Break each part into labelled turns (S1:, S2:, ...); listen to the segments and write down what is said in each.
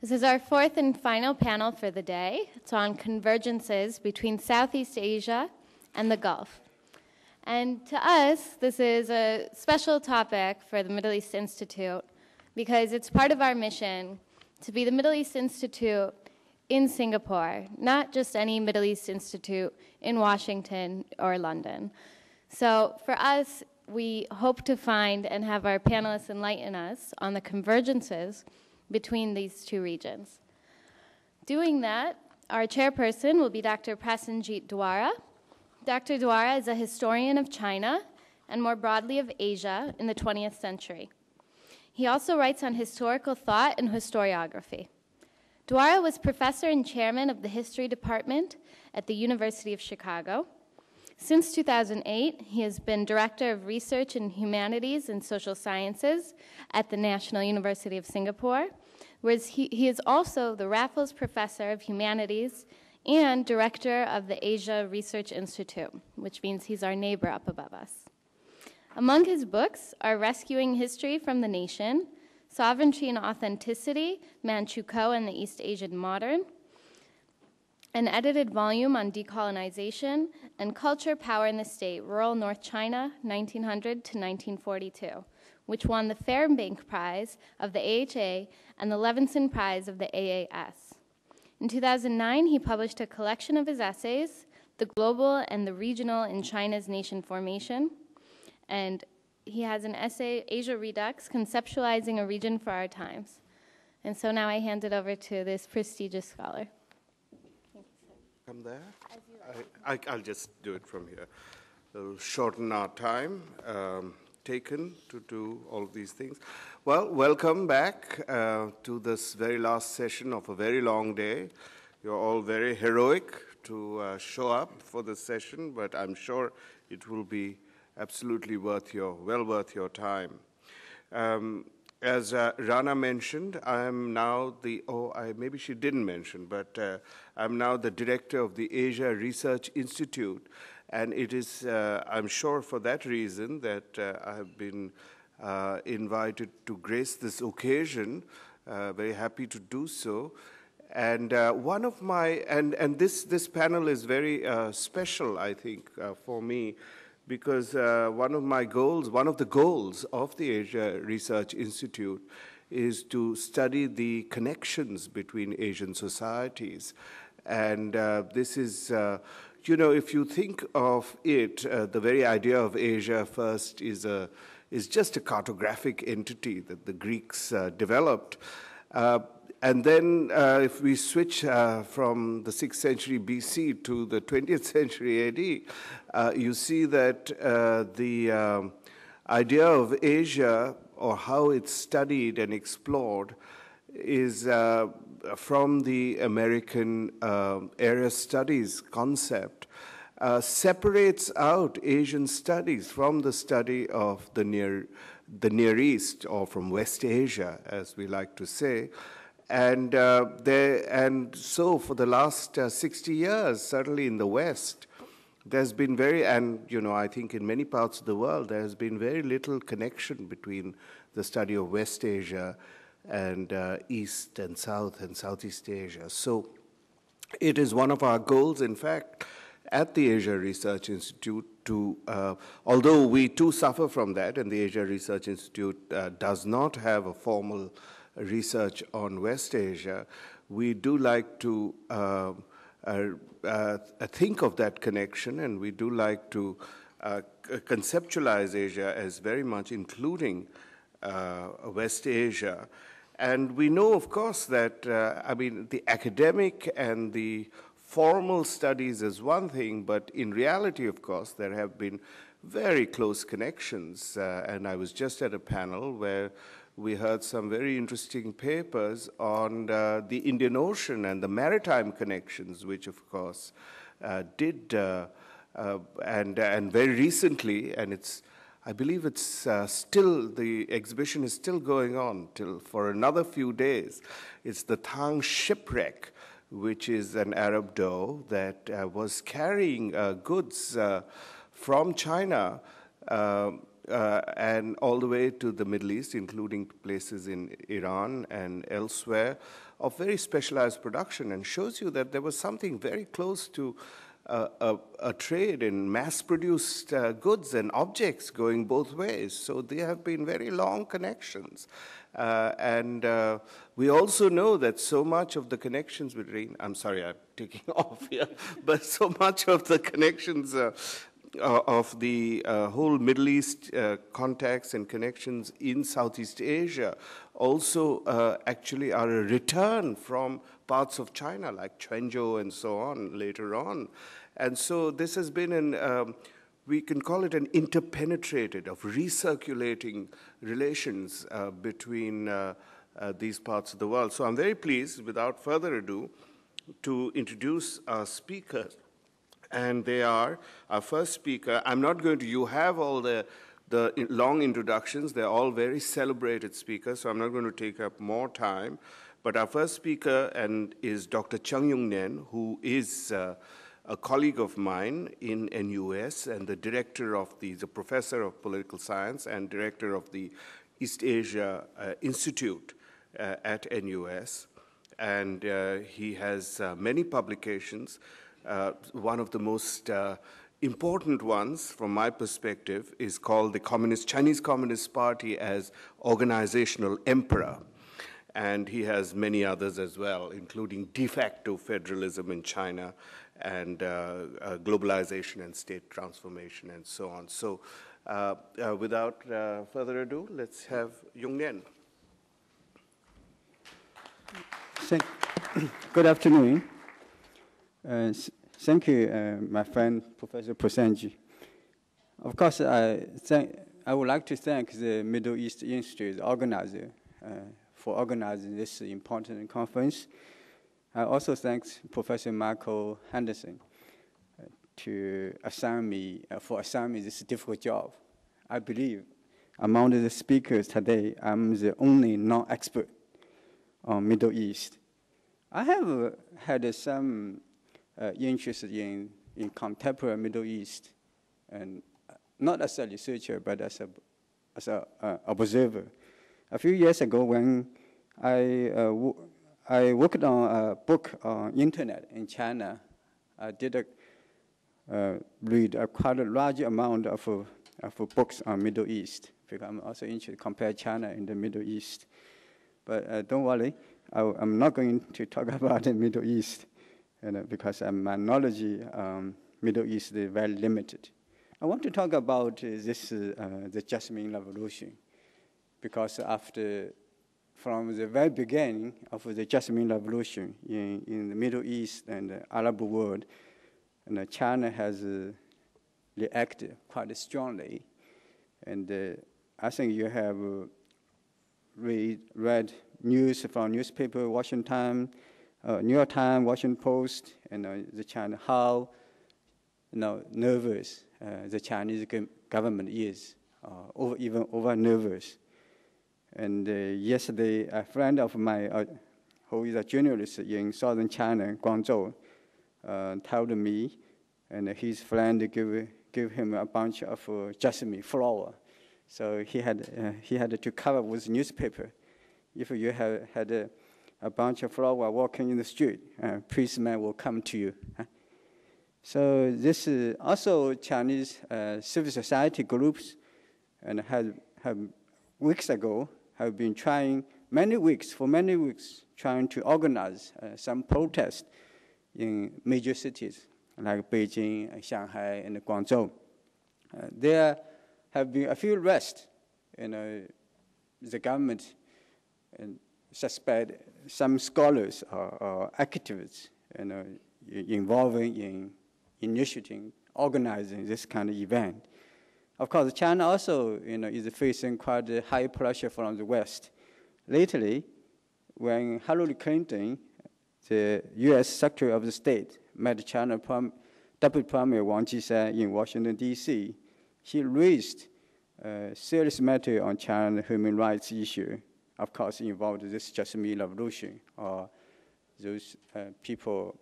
S1: This is our fourth and final panel for the day. It's on convergences between Southeast Asia and the Gulf. And to us, this is a special topic for the Middle East Institute because it's part of our mission to be the Middle East Institute in Singapore, not just any Middle East Institute in Washington or London. So for us, we hope to find and have our panelists enlighten us on the convergences between these two regions. Doing that, our chairperson will be Dr. Prasenjit Duara. Dr. Duara is a historian of China and more broadly of Asia in the 20th century. He also writes on historical thought and historiography. Duara was professor and chairman of the history department at the University of Chicago. Since 2008, he has been director of research in humanities and social sciences at the National University of Singapore, whereas he is also the Raffles Professor of Humanities and director of the Asia Research Institute, which means he's our neighbor up above us. Among his books are Rescuing History from the Nation, Sovereignty and Authenticity, Manchukuo and the East Asian Modern, an edited volume on decolonization, and Culture, Power, and the State, Rural North China, 1900 to 1942, which won the Fairbank Prize of the AHA and the Levinson Prize of the AAS. In 2009, he published a collection of his essays, The Global and the Regional in China's Nation Formation, and he has an essay, Asia Redux, Conceptualizing a Region for Our Times. And so now I hand it over to this prestigious scholar.
S2: Come there? I'll just do it from here. It'll shorten our time taken to do all of these things. Well, welcome back to this very last session of a very long day. You're all very heroic to show up for this session, but I'm sure it will be absolutely well worth your time. As Rana mentioned, I'm now maybe she didn't mention, but I'm now the director of the Asia Research Institute, and it is, I'm sure for that reason, that I have been invited to grace this occasion. Very happy to do so. And one of my, and this panel is very special, I think, for me, because one of the goals of the Asia Research Institute is to study the connections between Asian societies. And this is, if you think of it, the very idea of Asia first is just a cartographic entity that the Greeks developed. And then if we switch from the 6th century BC to the 20th century AD, you see that the idea of Asia, or how it's studied and explored, is from the American area studies concept, separates out Asian studies from the study of the Near East, or from West Asia, as we like to say. And so for the last 60 years, certainly in the West, there's been I think in many parts of the world, there has been very little connection between the study of West Asia and East and South and Southeast Asia. So it is one of our goals, in fact, at the Asia Research Institute to, although we too suffer from that, and the Asia Research Institute does not have a formal research on West Asia, we do like to think of that connection, and we do like to conceptualize Asia as very much including West Asia. And we know, of course, that, the academic and the formal studies is one thing, but in reality, of course, there have been very close connections. And I was just at a panel where we heard some very interesting papers on the Indian Ocean and the maritime connections, which, of course, and very recently, and I believe it's still, the exhibition is still going on for another few days. It's the Thang shipwreck, which is an Arab dhow that was carrying goods from China and all the way to the Middle East, including places in Iran and elsewhere, of very specialized production, and shows you that there was something very close to a trade in mass-produced goods and objects going both ways. So there have been very long connections. And we also know that so much of the connections between, I'm sorry, I'm taking off here, but so much of the connections of the whole Middle East contacts and connections in Southeast Asia also actually are a return from parts of China, like Quanzhou and so on, later on. And so this has been we can call it an interpenetrated of recirculating relations between these parts of the world. So I'm very pleased, without further ado, to introduce our speakers. And they are, our first speaker, I'm not going to, you have all the long introductions, they're all very celebrated speakers, so I'm not going to take up more time. But our first speaker is Dr. Yongnian, who is a colleague of mine in NUS and the he's a professor of political science and director of the East Asia Institute at NUS. And he has many publications. One of the most important ones, from my perspective, is called the Chinese Communist Party as Organizational Emperor. And he has many others as well, including de facto federalism in China and globalization and state transformation and so on. So without further ado, let's have Yongnian.
S3: Good afternoon. Thank you, my friend, Professor Prasenjit. Of course, I would like to thank the Middle East Institute organizer for organizing this important conference. I also thank Professor Michael Henderson for assigning me this difficult job. I believe among the speakers today, I'm the only non-expert on Middle East. I have had some interest in contemporary Middle East, and not as a researcher, but as an observer. A few years ago, when I worked on a book on internet in China, I did read quite a large amount of books on Middle East, because I'm also interested to compare China and the Middle East. But don't worry, I'm not going to talk about the Middle East, because my knowledge Middle East is very limited. I want to talk about the Jasmine Revolution, because from the very beginning of the Jasmine Revolution in the Middle East and the Arab world, China has reacted quite strongly. And I think you have read news from newspaper, Washington, New York Times, Washington Post, and the China, how nervous the Chinese government is, even over nervous. And yesterday, a friend of mine, who is a journalist in southern China, Guangzhou, told me, and his friend gave him a bunch of jasmine flower. So he had to cover with newspaper. If you had a bunch of flower walking in the street, policeman will come to you. So this is also Chinese civil society groups, and have weeks ago have been trying for many weeks, trying to organize some protest in major cities like Beijing, Shanghai, and Guangzhou. There have been a few arrests, the government suspect some scholars or activists involving in initiating, organizing this kind of event. Of course, China also is facing quite a high pressure from the West. Lately, when Hillary Clinton, the U.S. Secretary of State, met China Deputy Premier Wang Qishan in Washington, D.C., he raised a serious matter on China human rights issue. Of course, involved this Jasmine Revolution, or those people,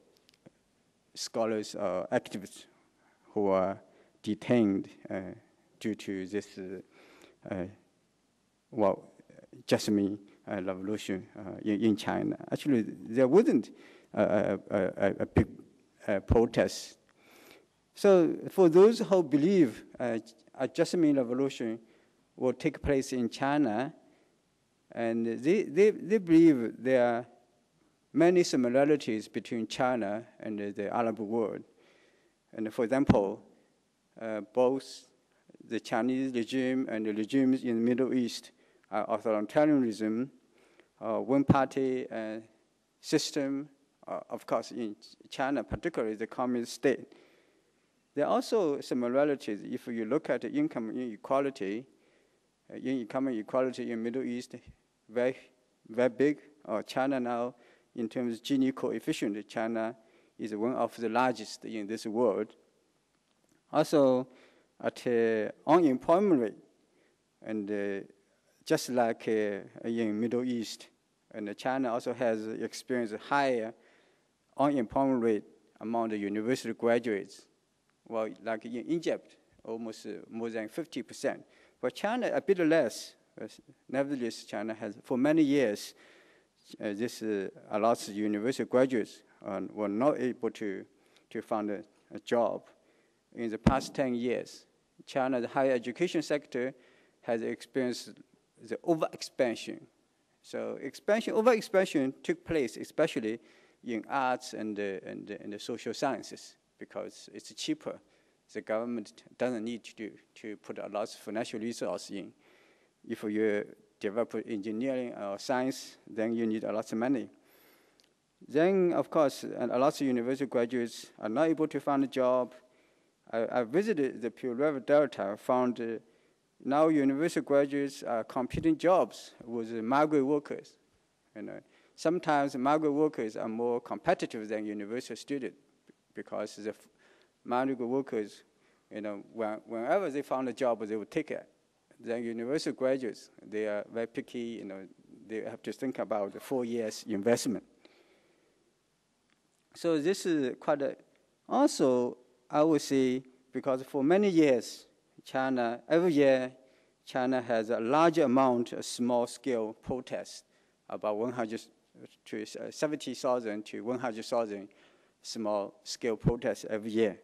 S3: scholars or activists who are detained due to this Jasmine revolution in China. Actually, there wasn't a big protest. So for those who believe a Jasmine revolution will take place in China, and they believe there are many similarities between China and the Arab world. And for example, both the Chinese regime and the regimes in the Middle East are authoritarianism, one-party system, of course in China, particularly the communist state. There are also similarities if you look at the income inequality. Income inequality in Middle East, very big. China now, in terms of Gini coefficient, China is one of the largest in this world. Also, at unemployment rate, and just like in Middle East, and China also has experienced higher unemployment rate among the university graduates. Well, like in Egypt, almost more than 50%. But China, a bit less. Nevertheless, China has, for many years, a lot of university graduates were not able to find a job. In the past 10 years, China's higher education sector has experienced the overexpansion. So overexpansion took place especially in arts and the social sciences because it's cheaper. The government doesn't need to put a lot of financial resources in. If you develop engineering or science, then you need a lot of money. Then, of course, a lot of university graduates are not able to find a job. I visited the Pearl River Delta, found now university graduates are competing jobs with migrant workers. Sometimes migrant workers are more competitive than university students because the migrant workers, whenever they found a job, they would take it. The university graduates, they are very picky, they have to think about the 4 years investment. So this is quite also, I would say, because for many years, every year, China has a large amount of small-scale protests, about 70,000 to 100,000 small-scale protests every year.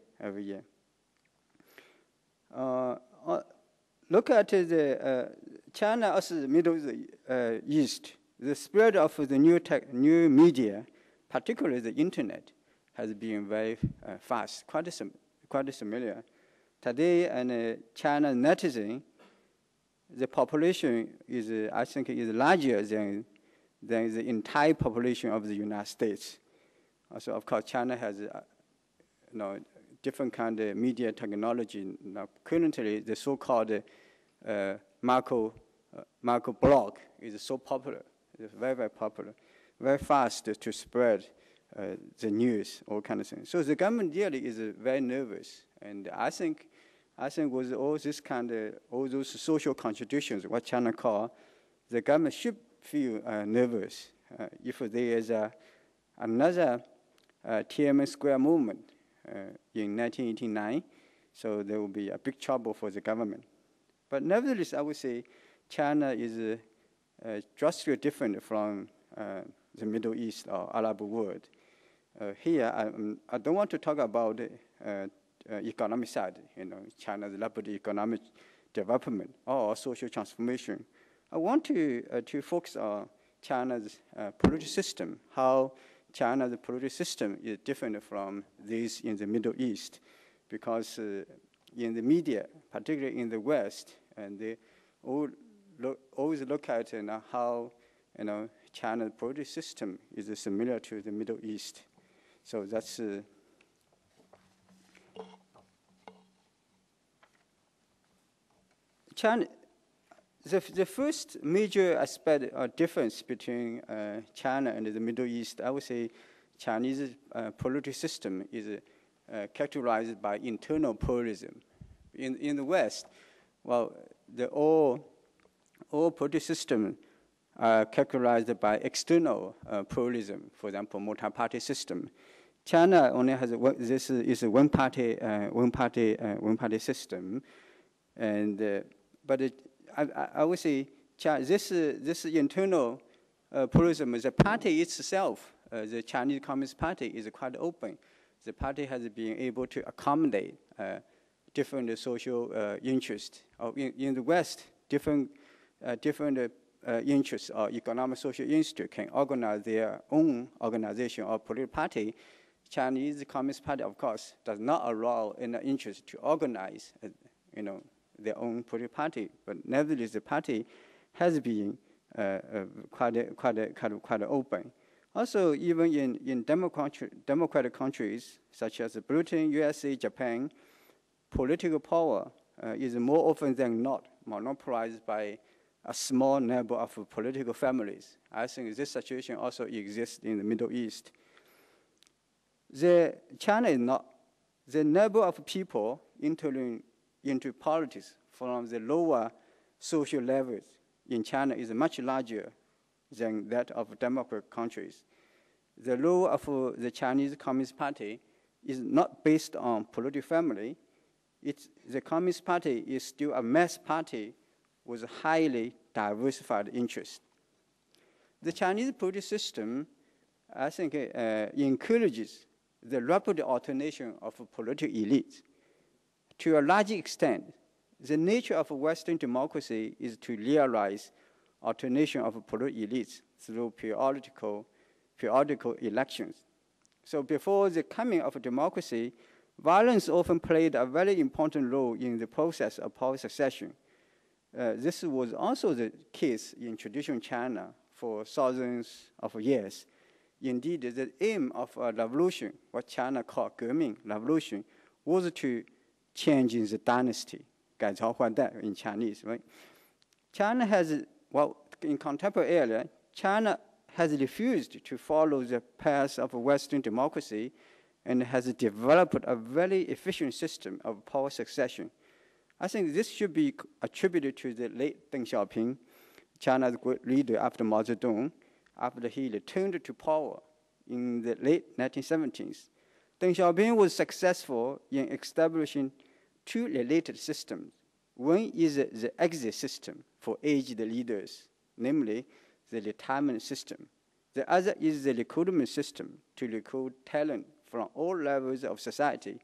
S3: Look at the China as the Middle East. The spread of the new media, particularly the internet, has been very fast, quite similar. Today, in China netizen, the population is, I think, is larger than the entire population of the United States. Also, of course, China has different kind of media technology. Now, currently, the so-called macro blog is so popular. It's very, very popular, very fast to spread the news, all kind of things. So the government really is very nervous, and I think with all this all those social contradictions, what China call, the government should feel nervous if there is another Tiananmen Square movement in 1989. So there will be a big trouble for the government. But nevertheless, I would say China is drastically different from the Middle East or Arab world. Here, I don't want to talk about the economic side, China's rapid economic development or social transformation. I want to focus on China's political system, how China's political system is different from this in the Middle East, because in the media, particularly in the West, and they always look at how China's political system is similar to the Middle East. So that's China. The first major aspect or difference between China and the Middle East, I would say Chinese political system is characterized by internal pluralism. In the West, well, all political systems are characterized by external pluralism. For example, multi-party system. China only has this is a one-party system, and but I would say this internal pluralism, the party itself, the Chinese Communist Party, is quite open. The party has been able to accommodate different social interests. In the West, different interests or economic social institutes can organize their own organization or political party. Chinese Communist Party, of course, does not allow any interest to organize, their own political party. But nevertheless, the party has been quite open. Also, even in democratic countries such as Britain, USA, Japan, political power is more often than not monopolized by a small number of political families. I think this situation also exists in the Middle East. China is not. The number of people entering into politics from the lower social levels in China is much larger than that of democratic countries. The role of the Chinese Communist Party is not based on political family. The Communist Party is still a mass party with highly diversified interests. The Chinese political system, I think, encourages the rapid alternation of political elites. To a large extent, the nature of Western democracy is to realize alternation of political elites through periodical elections. So before the coming of democracy, violence often played a very important role in the process of power succession. This was also the case in traditional China for thousands of years. Indeed, the aim of a revolution, what China called 革命 revolution, was to change the dynasty, 改朝换代 in Chinese, right? China has, in contemporary era, China has refused to follow the path of Western democracy and has developed a very efficient system of power succession. I think this should be attributed to the late Deng Xiaoping, China's great leader after Mao Zedong, after he returned to power in the late 1970s. Deng Xiaoping was successful in establishing two related systems. One is the exit system for aged leaders, namely the retirement system. The other is the recruitment system to recruit talent from all levels of society.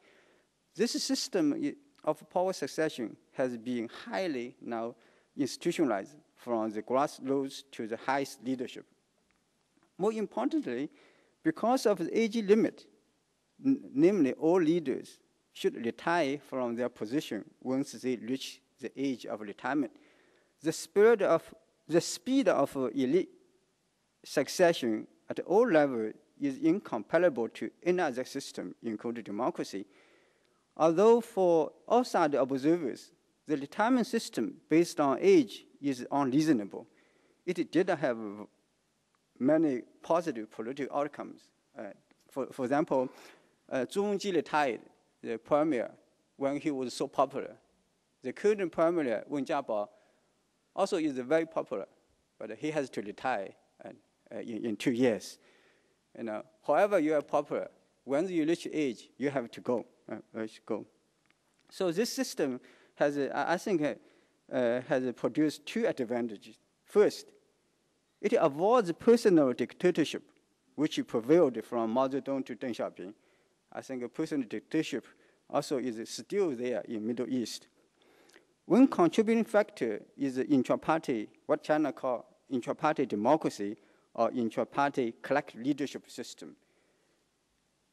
S3: This system of power succession has been highly now institutionalized from the grassroots to the highest leadership. More importantly, because of the age limit, namely all leaders should retire from their position once they reach the age of retirement. The speed of elite succession at all levels is incomparable to any other system, including democracy. Although for outside observers, the retirement system based on age is unreasonable, it did have many positive political outcomes. For example, Zheng retired, the premier, when he was so popular. The current premier, Wen Jiabao, also is very popular, but he has to retire in 2 years. However you are popular, when you reach age, you have to go. So this system has, I think, has produced two advantages. First, it avoids personal dictatorship, which prevailed from Mao Zedong to Deng Xiaoping. I think personal dictatorship also is still there in Middle East. One contributing factor is the intra-party, what China calls intra-party democracy or intra-party collective leadership system.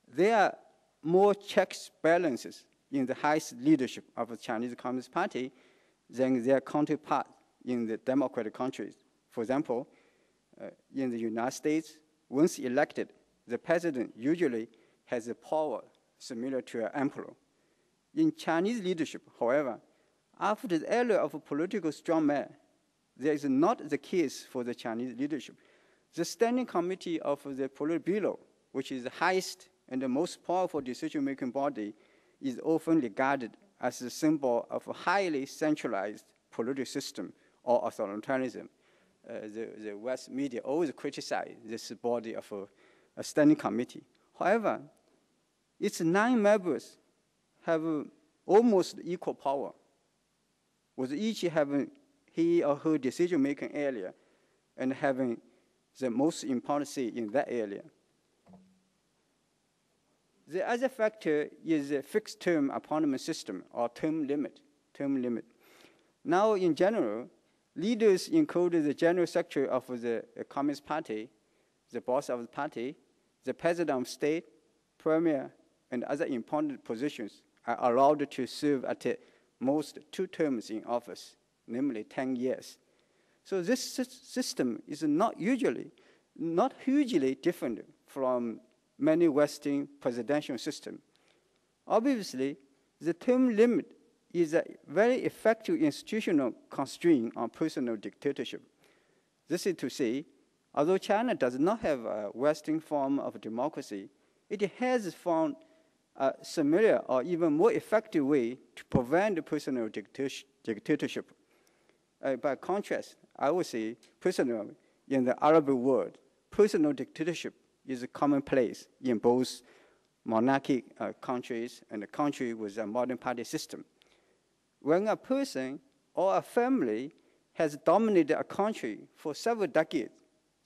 S3: There are more checks balances in the highest leadership of the Chinese Communist Party than their counterpart in the democratic countries. For example, in the United States, once elected, the president usually has a power similar to an emperor. In Chinese leadership, however, after the era of a political strongman, there is not the case for the Chinese leadership. The Standing Committee of the Politburo, which is the highest and the most powerful decision-making body, is often regarded as a symbol of a highly centralized political system or authoritarianism. The West media always criticize this body of a standing committee. However, its 9 members have almost equal power, with each having he or her decision-making area and having the most important say in that area. The other factor is a fixed-term appointment system or term limit. Now, in general, leaders include the general secretary of the Communist Party, the boss of the party, the president of state, premier, and other important positions are allowed to serve at most 2 terms in office, namely 10 years. So this system is not hugely different from many Western presidential systems. Obviously, the term limit is a very effective institutional constraint on personal dictatorship. This is to say, although China does not have a Western form of democracy, it has found a similar or even more effective way to prevent personal dictatorship. By contrast, I would say, personally, in the Arab world, personal dictatorship is commonplace in both monarchic countries and a country with a modern party system. When a person or a family has dominated a country for several decades,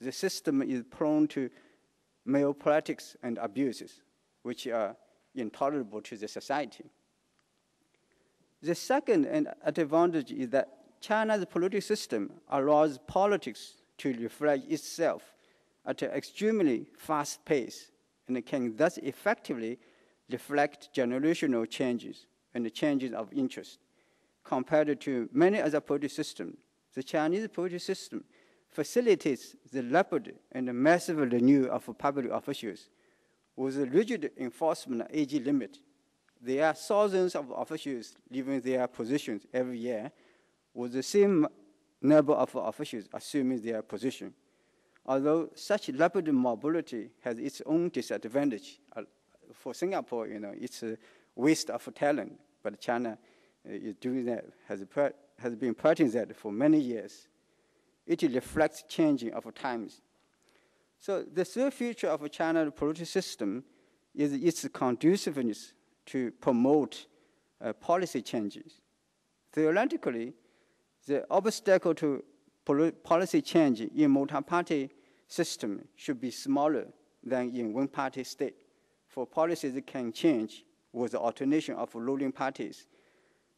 S3: the system is prone to malpractice and abuses, which are intolerable to the society. The second advantage is that China's political system allows politics to reflect itself at an extremely fast pace, and it can thus effectively reflect generational changes and the changes of interest. Compared to many other political systems, the Chinese political system facilitates the rapid and massive renewal of public officials with a rigid enforcement age limit. There are thousands of officials leaving their positions every year, with the same number of officials assuming their position. Although such rapid mobility has its own disadvantage, for Singapore, it's a waste of talent, but China is doing that, has been practicing that for many years. It reflects changing of times. So the third feature of China's political system is its conduciveness to promote policy changes. Theoretically, the obstacle to policy change in multi-party system should be smaller than in one-party state, for policies can change with the alternation of ruling parties.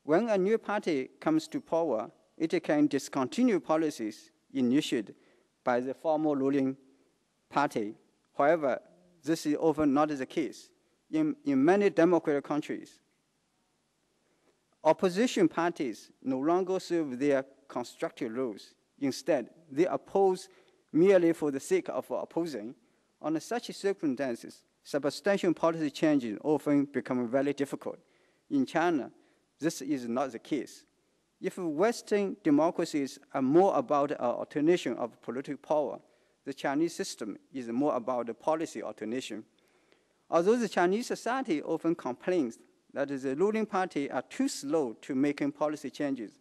S3: When a new party comes to power, it can discontinue policies initiated by the former ruling party. However, this is often not the case. In many democratic countries, opposition parties no longer serve their constructive roles. Instead, they oppose merely for the sake of opposing. Under such circumstances, substantial policy changes often become very difficult. In China, this is not the case. If Western democracies are more about alternation of political power, the Chinese system is more about the policy alternation. Although the Chinese society often complains that the ruling party are too slow to making policy changes,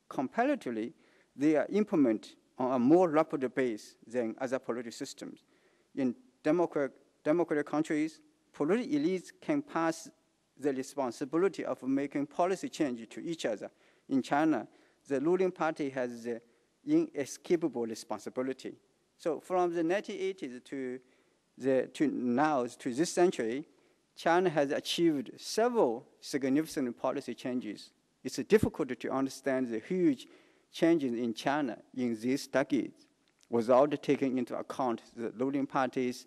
S3: comparatively, they are implemented on a more rapid pace than other political systems. In democratic countries, political elites can pass the responsibility of making policy change to each other. In China, the ruling party has the inescapable responsibility. So from the 1980s to now, to this century, China has achieved several significant policy changes. It's difficult to understand the huge changes in China in these decades without taking into account the ruling party's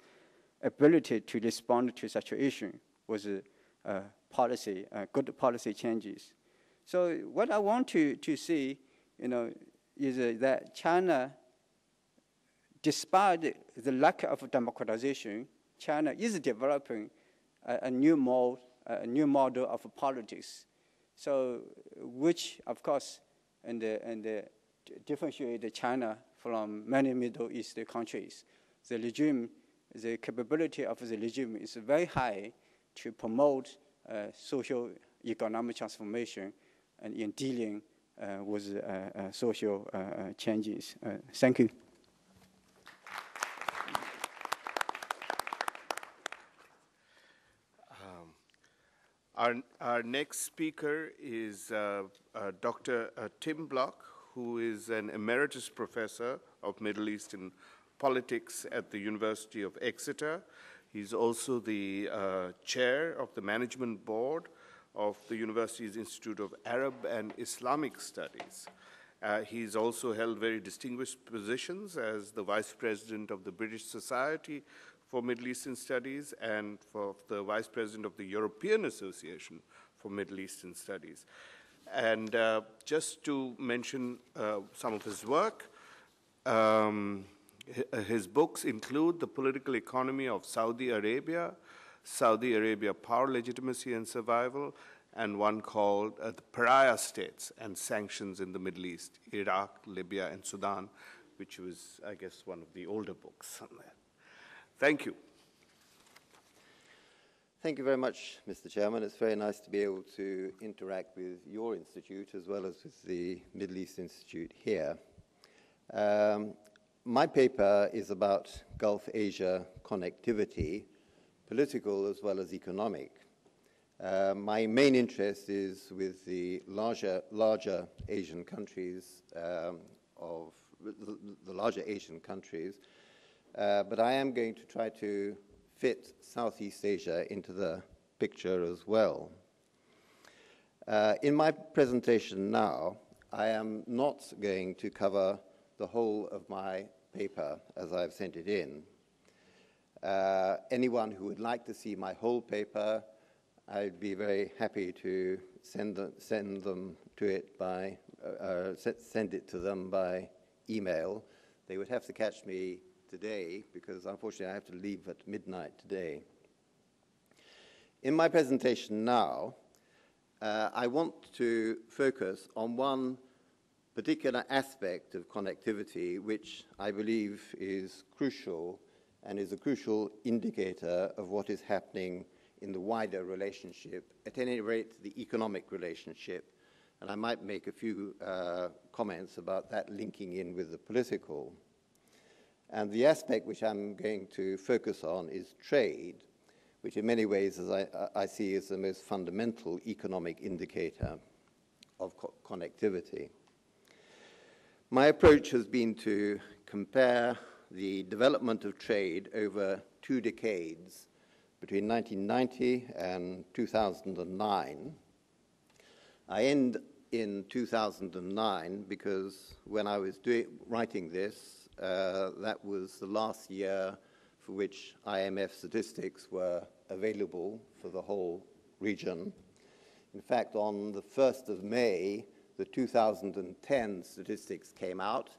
S3: ability to respond to situation with good policy changes. So what I want to see, is that China, despite the lack of democratization, China is developing a new model of politics. So, which of course, differentiate China from many Middle East countries. The regime, the capability of the regime is very high to promote social economic transformation and in dealing with social changes. Thank you.
S2: Our next speaker is Dr. Niblock, who is an emeritus professor of Middle Eastern politics at the University of Exeter. He's also the chair of the management board of the university's Institute of Arab and Islamic Studies. He's also held very distinguished positions as the vice president of the British Society for Middle Eastern Studies and for the vice president of the European Association for Middle Eastern Studies. And just to mention some of his work, his books include The Political Economy of Saudi Arabia, Saudi Arabia, Power, Legitimacy, and Survival, and one called The Pariah States and Sanctions in the Middle East, Iraq, Libya, and Sudan, which was, I guess, one of the older books on that. Thank you.
S4: Thank you very much, Mr. Chairman. It's very nice to be able to interact with your institute as well as with the Middle East Institute here. My paper is about Gulf Asia connectivity, political as well as economic. My main interest is with the larger Asian countries, the larger Asian countries, but I am going to try to fit Southeast Asia into the picture as well. In my presentation now, I am not going to cover the whole of my paper as I've sent it in. Anyone who would like to see my whole paper, I'd be very happy to send them to it by send it to them by email. They would have to catch me today because unfortunately I have to leave at midnight today. In my presentation now, I want to focus on one particular aspect of connectivity which I believe is crucial and is a crucial indicator of what is happening in the wider relationship, at any rate the economic relationship, and I might make a few comments about that linking in with the political. And the aspect which I'm going to focus on is trade, which in many ways, as I see, is the most fundamental economic indicator of connectivity. My approach has been to compare the development of trade over 2 decades, between 1990 and 2009. I end in 2009 because when I was writing this, that was the last year for which IMF statistics were available for the whole region. In fact, on the 1st of May, the 2010 statistics came out.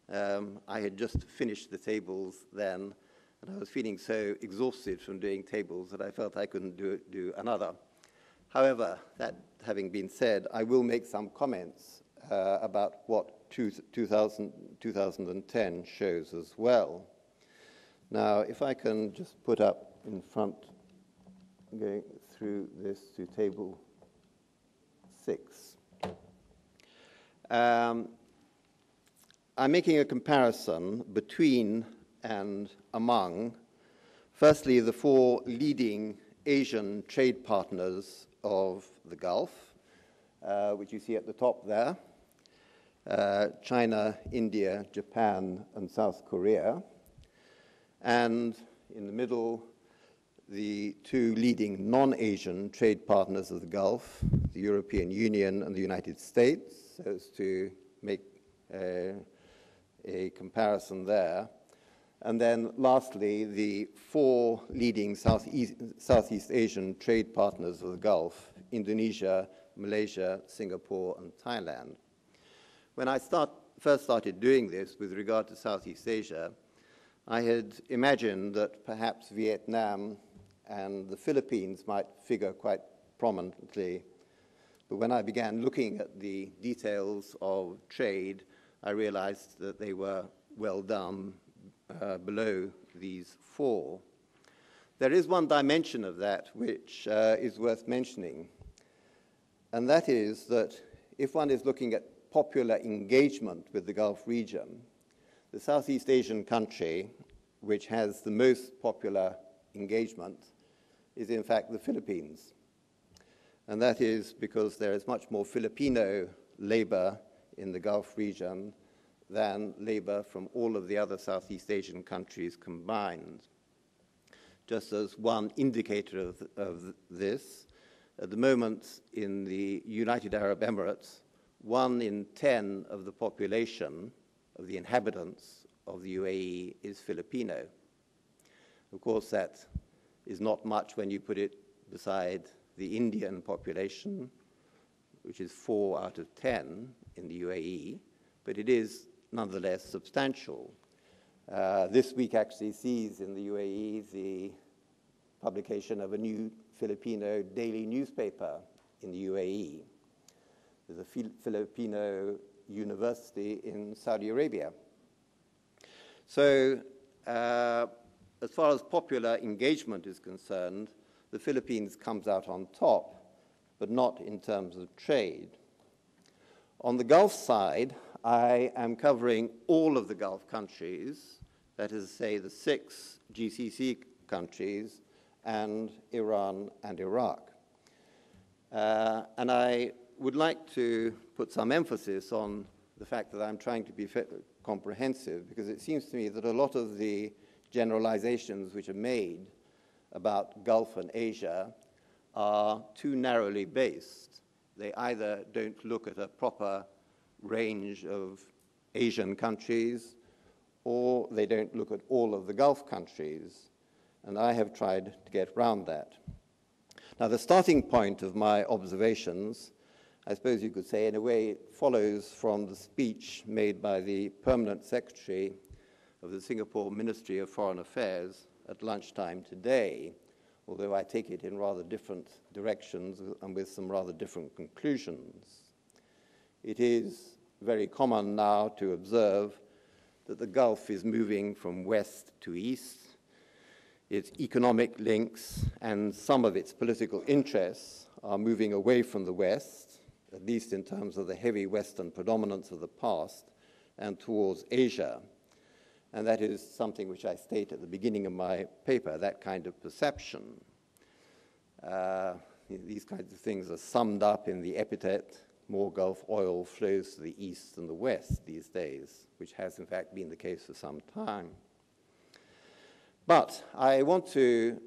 S4: I had just finished the tables then, and I was feeling so exhausted from doing tables that I felt I couldn't do another. However, that having been said, I will make some comments about what 2010 shows as well. Now, if I can just put up in front, going through this to table 6. I'm making a comparison between and among, firstly, the 4 leading Asian trade partners of the Gulf, which you see at the top there, China, India, Japan, and South Korea, and in the middle, the 2 leading non-Asian trade partners of the Gulf, the European Union and the United States, so as to make a comparison there. And then lastly, the 4 leading Southeast Asian trade partners of the Gulf, Indonesia, Malaysia, Singapore, and Thailand. When I first started doing this with regard to Southeast Asia, I had imagined that perhaps Vietnam and the Philippines might figure quite prominently. But when I began looking at the details of trade, I realized that they were well down below these 4. There is one dimension of that which is worth mentioning, and that is that if one is looking at popular engagement with the Gulf region, the Southeast Asian country which has the most popular engagement is in fact the Philippines. And that is because there is much more Filipino labor in the Gulf region than labor from all of the other Southeast Asian countries combined. Just as one indicator of this, at the moment in the United Arab Emirates, 1 in 10 of the population, of the inhabitants of the UAE, is Filipino. Of course, that is not much when you put it beside the Indian population, which is 4 out of 10 in the UAE, but it is nonetheless substantial. This week actually sees in the UAE the publication of a new Filipino daily newspaper in the UAE. There's a Filipino university in Saudi Arabia. So as far as popular engagement is concerned, the Philippines comes out on top, but not in terms of trade. On the Gulf side, I am covering all of the Gulf countries, that is to say the 6 GCC countries and Iran and Iraq. And I would like to put some emphasis on the fact that I'm trying to be comprehensive, because it seems to me that a lot of the generalizations which are made about Gulf and Asia are too narrowly based. They either don't look at a proper range of Asian countries, or they don't look at all of the Gulf countries. And I have tried to get around that. Now, the starting point of my observations, I suppose you could say, in a way, follows from the speech made by the Permanent Secretary of the Singapore Ministry of Foreign Affairs at lunchtime today, although I take it in rather different directions and with some rather different conclusions. It is very common now to observe that the Gulf is moving from west to east. Its economic links and some of its political interests are moving away from the West, at least in terms of the heavy Western predominance of the past, and towards Asia. And that is something which I state at the beginning of my paper, that kind of perception. These kinds of things are summed up in the epithet, more Gulf oil flows to the east than the west these days, which has in fact been the case for some time. But I want to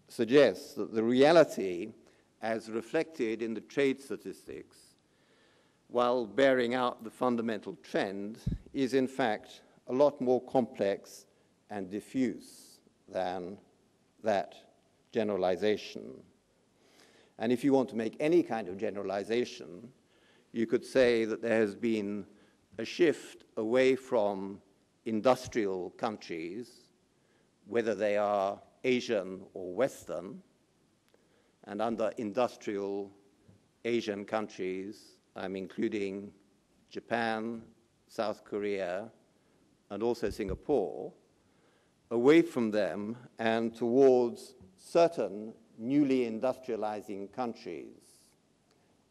S4: suggest that the reality, as reflected in the trade statistics, while bearing out the fundamental trend, is in fact a lot more complex and diffuse than that generalization. And if you want to make any kind of generalization, you could say that there has been a shift away from industrial countries, whether they are Asian or Western, and under industrial Asian countries, I'm including Japan, South Korea, and also Singapore, away from them and towards certain newly industrializing countries.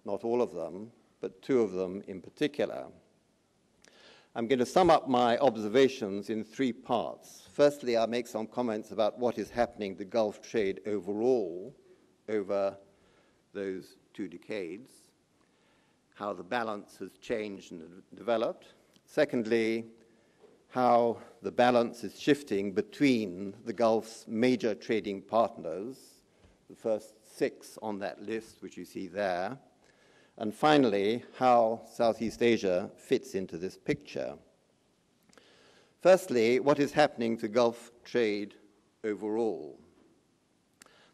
S4: Not all of them, but 2 of them in particular. I'm going to sum up my observations in 3 parts. Firstly, I'll make some comments about what is happening to Gulf trade overall over those 2 decades, how the balance has changed and developed. Secondly, how the balance is shifting between the Gulf's major trading partners, the first 6 on that list, which you see there. And finally, how Southeast Asia fits into this picture. Firstly, what is happening to Gulf trade overall?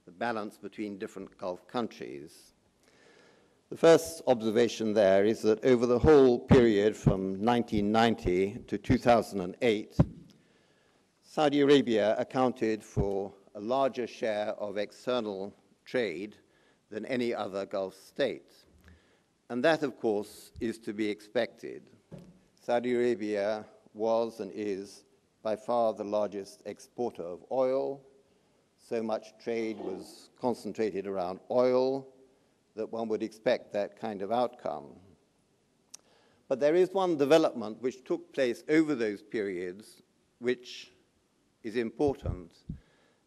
S4: The balance between different Gulf countries. The first observation there is that over the whole period from 1990 to 2008, Saudi Arabia accounted for a larger share of external trade than any other Gulf state. And that, of course, is to be expected. Saudi Arabia was and is by far the largest exporter of oil. So much trade was concentrated around oil that one would expect that kind of outcome. But there is one development which took place over those periods which is important,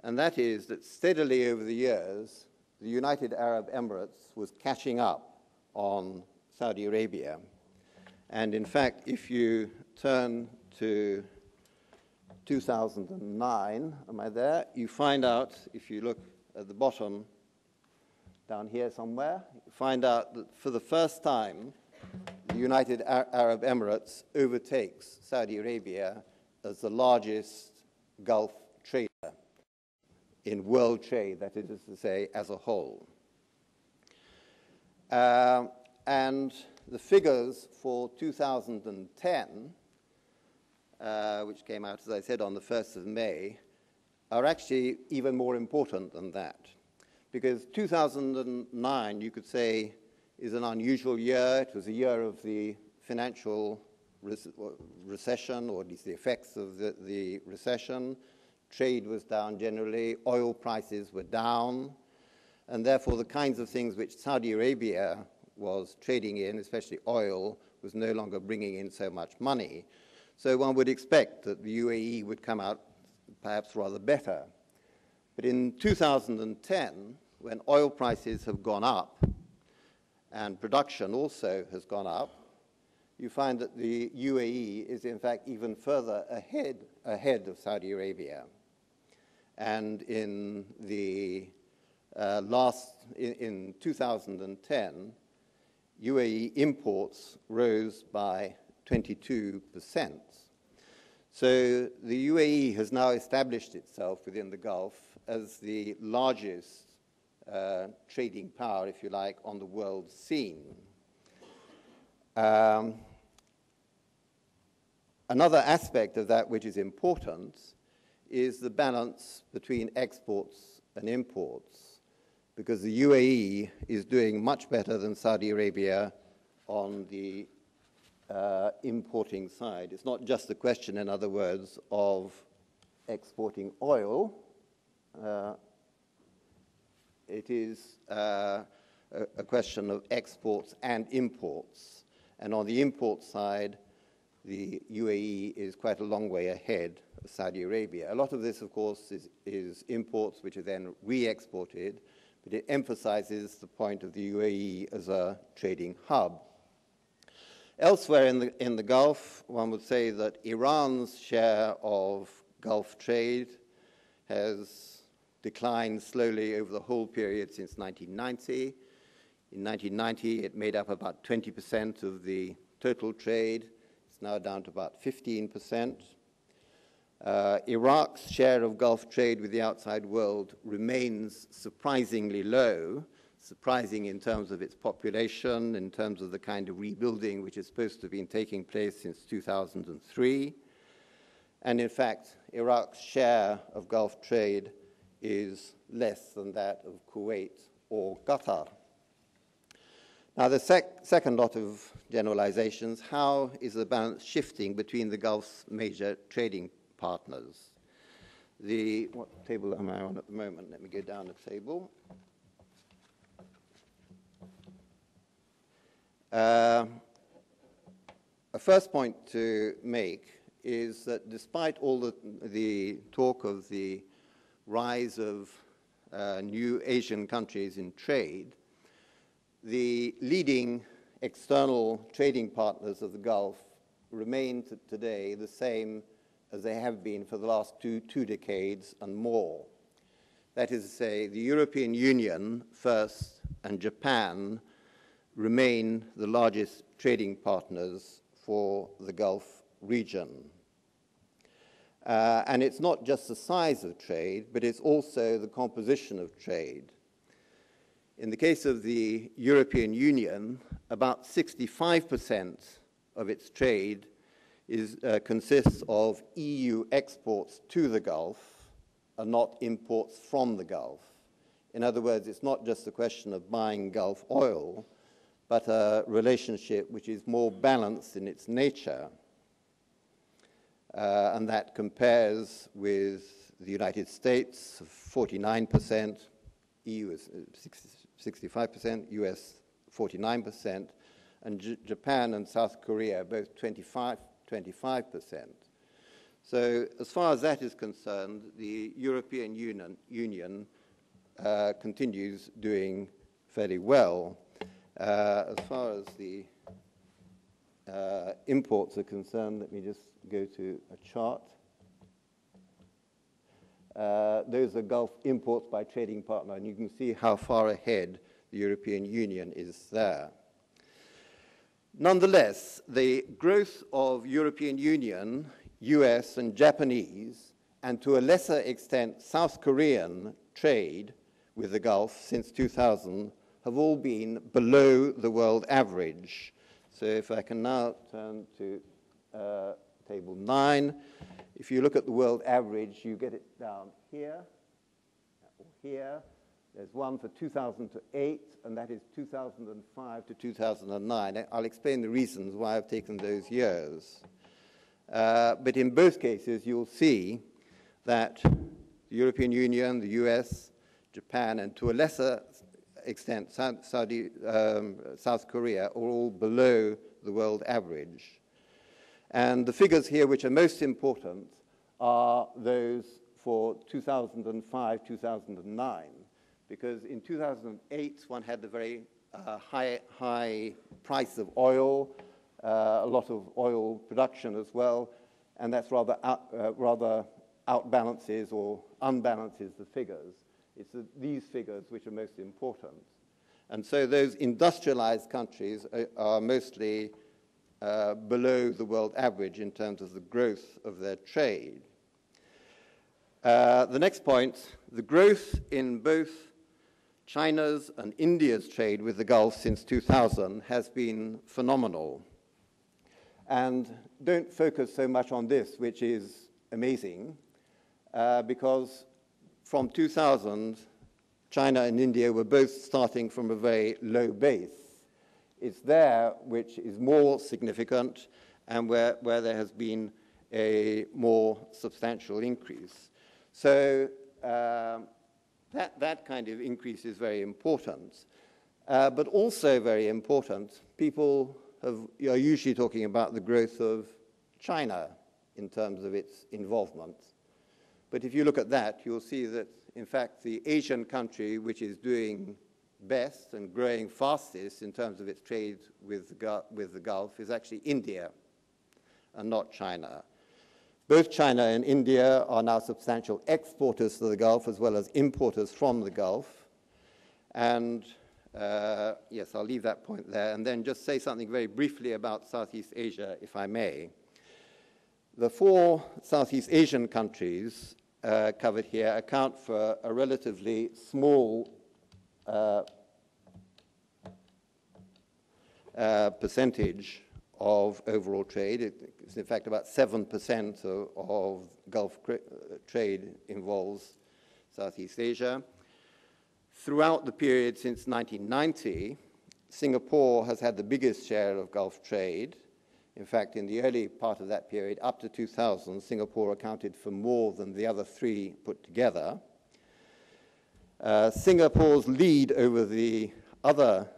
S4: and that is that steadily over the years, the United Arab Emirates was catching up on Saudi Arabia. And in fact, if you turn to 2009, am I there? You find out, if you look at the bottom, down here somewhere, you find out that for the first time, the United Arab Emirates overtakes Saudi Arabia as the largest Gulf trader in world trade, that is to say, as a whole. And the figures for 2010, which came out, as I said, on the 1st of May, are actually even more important than that. Because 2009, you could say, is an unusual year. It was a year of the financial recession, or at least the effects of the recession. Trade was down generally. Oil prices were down. And therefore, the kinds of things which Saudi Arabia was trading in, especially oil, was no longer bringing in so much money. So one would expect that the UAE would come out perhaps rather better. But in 2010, when oil prices have gone up and production also has gone up, you find that the UAE is in fact even further ahead of Saudi Arabia. And in the in 2010, UAE imports rose by 22%. So the UAE has now established itself within the Gulf as the largest trading power, if you like, on the world scene. Another aspect of that which is important is the balance between exports and imports, because the UAE is doing much better than Saudi Arabia on the importing side. It's not just a question, in other words, of exporting oil. It is a question of exports and imports. And on the import side, the UAE is quite a long way ahead of Saudi Arabia. A lot of this, of course, is imports which are then re-exported, but it emphasizes the point of the UAE as a trading hub. Elsewhere in the Gulf, one would say that Iran's share of Gulf trade has declined slowly over the whole period since 1990. In 1990, it made up about 20% of the total trade. It's now down to about 15%. Iraq's share of Gulf trade with the outside world remains surprisingly low, surprising in terms of its population, in terms of the kind of rebuilding which is supposed to have been taking place since 2003. And in fact, Iraq's share of Gulf trade is less than that of Kuwait or Qatar. Now, the second lot of generalizations: how is the balance shifting between the Gulf's major trading partners? What table am I on at the moment? Let me go down the table. A first point to make is that despite all the talk of the rise of new Asian countries in trade, the leading external trading partners of the Gulf remain today the same as they have been for the last two decades and more. That is to say, the European Union first and Japan remain the largest trading partners for the Gulf region. And it's not just the size of trade, but it's also the composition of trade. In the case of the European Union, about 65% of its trade consists of EU exports to the Gulf and not imports from the Gulf. In other words, it's not just a question of buying Gulf oil, but a relationship which is more balanced in its nature. And that compares with the United States, 49%, EU is 65%, US 49%, and Japan and South Korea both 25%. So as far as that is concerned, the European Union continues doing fairly well. As far as the imports are concerned, let me just go to a chart. Those are Gulf imports by trading partner, and you can see how far ahead the European Union is there. Nonetheless, the growth of European Union, US, and Japanese, and to a lesser extent South Korean trade with the Gulf since 2000 have all been below the world average. So if I can now turn to table 9, if you look at the world average, you get it down here or here. There's one for 2008, and that is 2005 to 2009. I'll explain the reasons why I've taken those years. But in both cases, you'll see that the European Union, the US, Japan, and to a lesser extent South Korea are all below the world average. And the figures here which are most important are those for 2005, 2009. Because in 2008, one had the very high price of oil, a lot of oil production as well, and that's rather outbalances or unbalances the figures. It's these figures which are most important. And so those industrialized countries are mostly below the world average in terms of the growth of their trade. The next point, the growth in both China's and India's trade with the Gulf since 2000 has been phenomenal. And don't focus so much on this, which is amazing, because from 2000, China and India were both starting from a very low base. It's there which is more significant and where there has been a more substantial increase. So that kind of increase is very important. But also very important, people are usually talking about the growth of China in terms of its involvement. But if you look at that, you'll see that, in fact, the Asian country which is doing best and growing fastest in terms of its trade with the Gulf is actually India and not China. Both China and India are now substantial exporters to the Gulf as well as importers from the Gulf. And yes, I'll leave that point there and then just say something very briefly about Southeast Asia, if I may. The 4 Southeast Asian countries covered here account for a relatively small percentage of overall trade. It's in fact about 7% of Gulf trade involves Southeast Asia. Throughout the period since 1990, Singapore has had the biggest share of Gulf trade. In fact, in the early part of that period, up to 2000, Singapore accounted for more than the other 3 put together. Singapore's lead over the other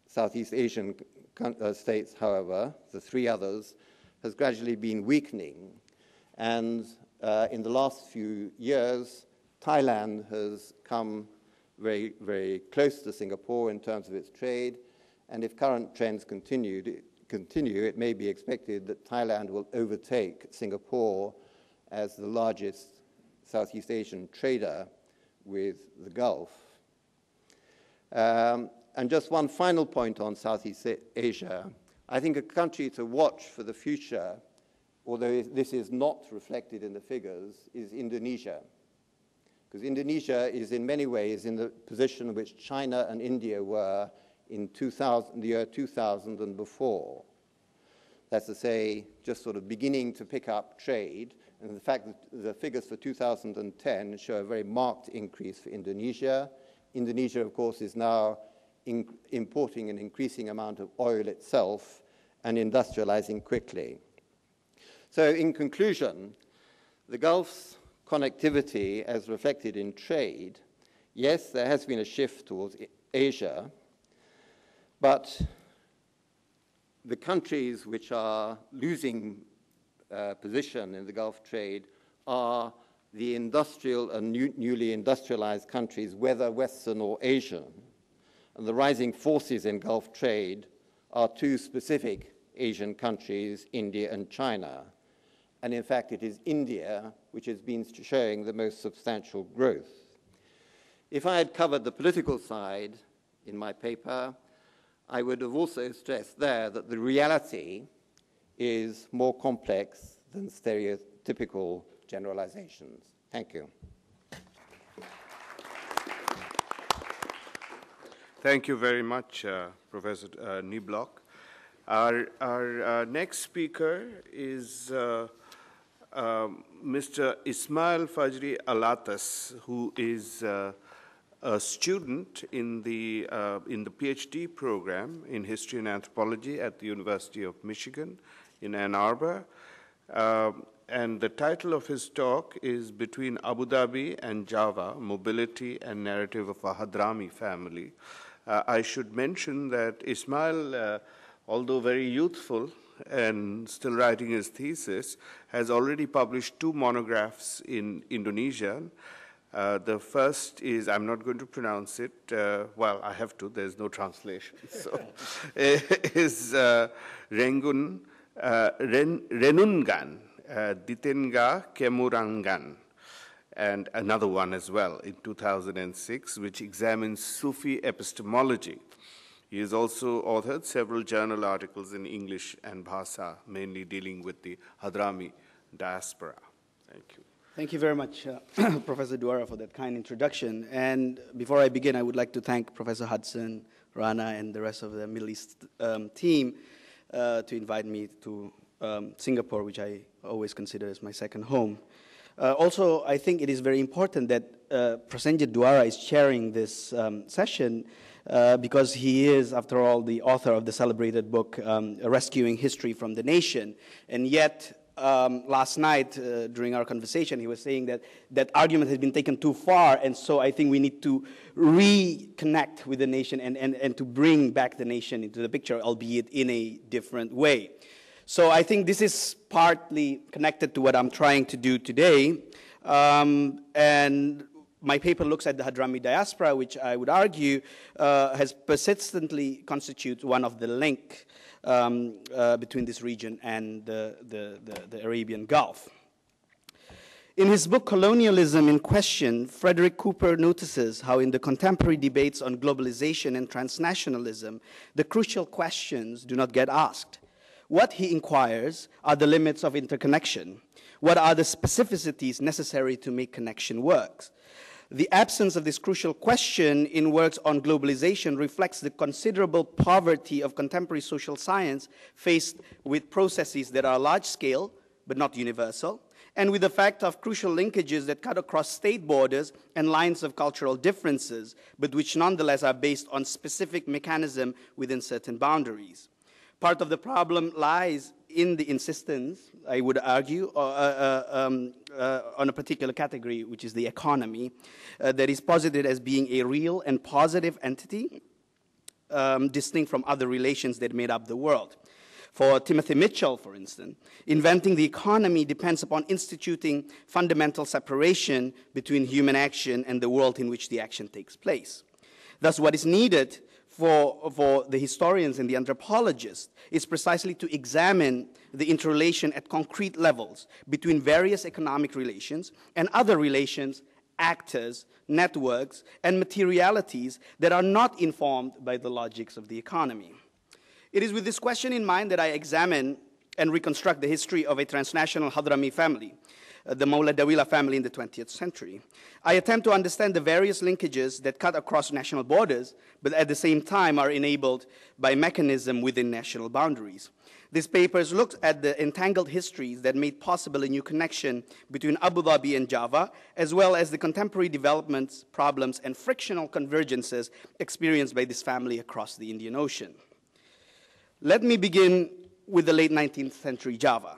S4: Southeast Asian states, however, the 3 others, has gradually been weakening. And in the last few years, Thailand has come very, very close to Singapore in terms of its trade. And if current trends continue, it may be expected that Thailand will overtake Singapore as the largest Southeast Asian trader with the Gulf. And just one final point on Southeast Asia. I think a country to watch for the future, although this is not reflected in the figures, is Indonesia. Because Indonesia is in many ways in the position in which China and India were in the year 2000 and before. That's to say, just sort of beginning to pick up trade. And the fact that the figures for 2010 show a very marked increase for Indonesia. Indonesia, of course, is now importing an increasing amount of oil itself and industrializing quickly. So in conclusion, the Gulf's connectivity as reflected in trade, yes, there has been a shift towards Asia, but the countries which are losing position in the Gulf trade are the industrial and newly industrialized countries, whether Western or Asian. And the rising forces in Gulf trade are 2 specific Asian countries, India and China. And in fact, it is India which has been showing the most substantial growth. If I had covered the political side in my paper, I would have also stressed there that the reality is more complex than stereotypical generalizations. Thank you.
S2: Thank you very much, Professor Niblock. Our next speaker is Mr. Ismail Farjie Alatas, who is a student in the PhD program in History and Anthropology at the University of Michigan in Ann Arbor. And the title of his talk is Between Abu Dhabi and Java, Mobility and Narrative of a Hadrami Family. I should mention that Ismail, although very youthful and still writing his thesis, has already published 2 monographs in Indonesian. The first is, I'm not going to pronounce it, well, I have to, there's no translation. So, is Renungan, Ditenga Kemurangan, and another one as well in 2006, which examines Sufi epistemology. He has also authored several journal articles in English and Bhasa, mainly dealing with the Hadrami diaspora. Thank you.
S5: Thank you very much, Professor Duara, for that kind introduction. And before I begin, I would like to thank Professor Hudson, Rana, and the rest of the Middle East team to invite me to Singapore, which I always consider as my second home. Also, I think it is very important that Prasenjit Duara is chairing this session because he is, after all, the author of the celebrated book, Rescuing History from the Nation. And yet, last night, during our conversation, he was saying that that argument has been taken too far, and so I think we need to reconnect with the nation and to bring back the nation into the picture, albeit in a different way. So I think this is partly connected to what I'm trying to do today. And my paper looks at the Hadrami diaspora, which I would argue has persistently constituted one of the link between this region and the Arabian Gulf. In his book, Colonialism in Question, Frederick Cooper notices how in the contemporary debates on globalization and transnationalism, the crucial questions do not get asked. What he inquires are the limits of interconnection. What are the specificities necessary to make connection work? The absence of this crucial question in works on globalization reflects the considerable poverty of contemporary social science faced with processes that are large-scale but not universal, and with the fact of crucial linkages that cut across state borders and lines of cultural differences, but which nonetheless are based on specific mechanisms within certain boundaries. Part of the problem lies in the insistence, I would argue, on a particular category, which is the economy, that is posited as being a real and positive entity, distinct from other relations that made up the world. For Timothy Mitchell, for instance, inventing the economy depends upon instituting fundamental separation between human action and the world in which the action takes place. Thus, what is needed for the historians and the anthropologists is precisely to examine the interrelation at concrete levels between various economic relations and other relations, actors, networks, and materialities that are not informed by the logics of the economy. It is with this question in mind that I examine and reconstruct the history of a transnational Hadrami family, the Maula Dawila family in the 20th century. I attempt to understand the various linkages that cut across national borders, but at the same time are enabled by mechanisms within national boundaries. These papers looked at the entangled histories that made possible a new connection between Abu Dhabi and Java, as well as the contemporary developments, problems, and frictional convergences experienced by this family across the Indian Ocean. Let me begin with the late 19th century Java.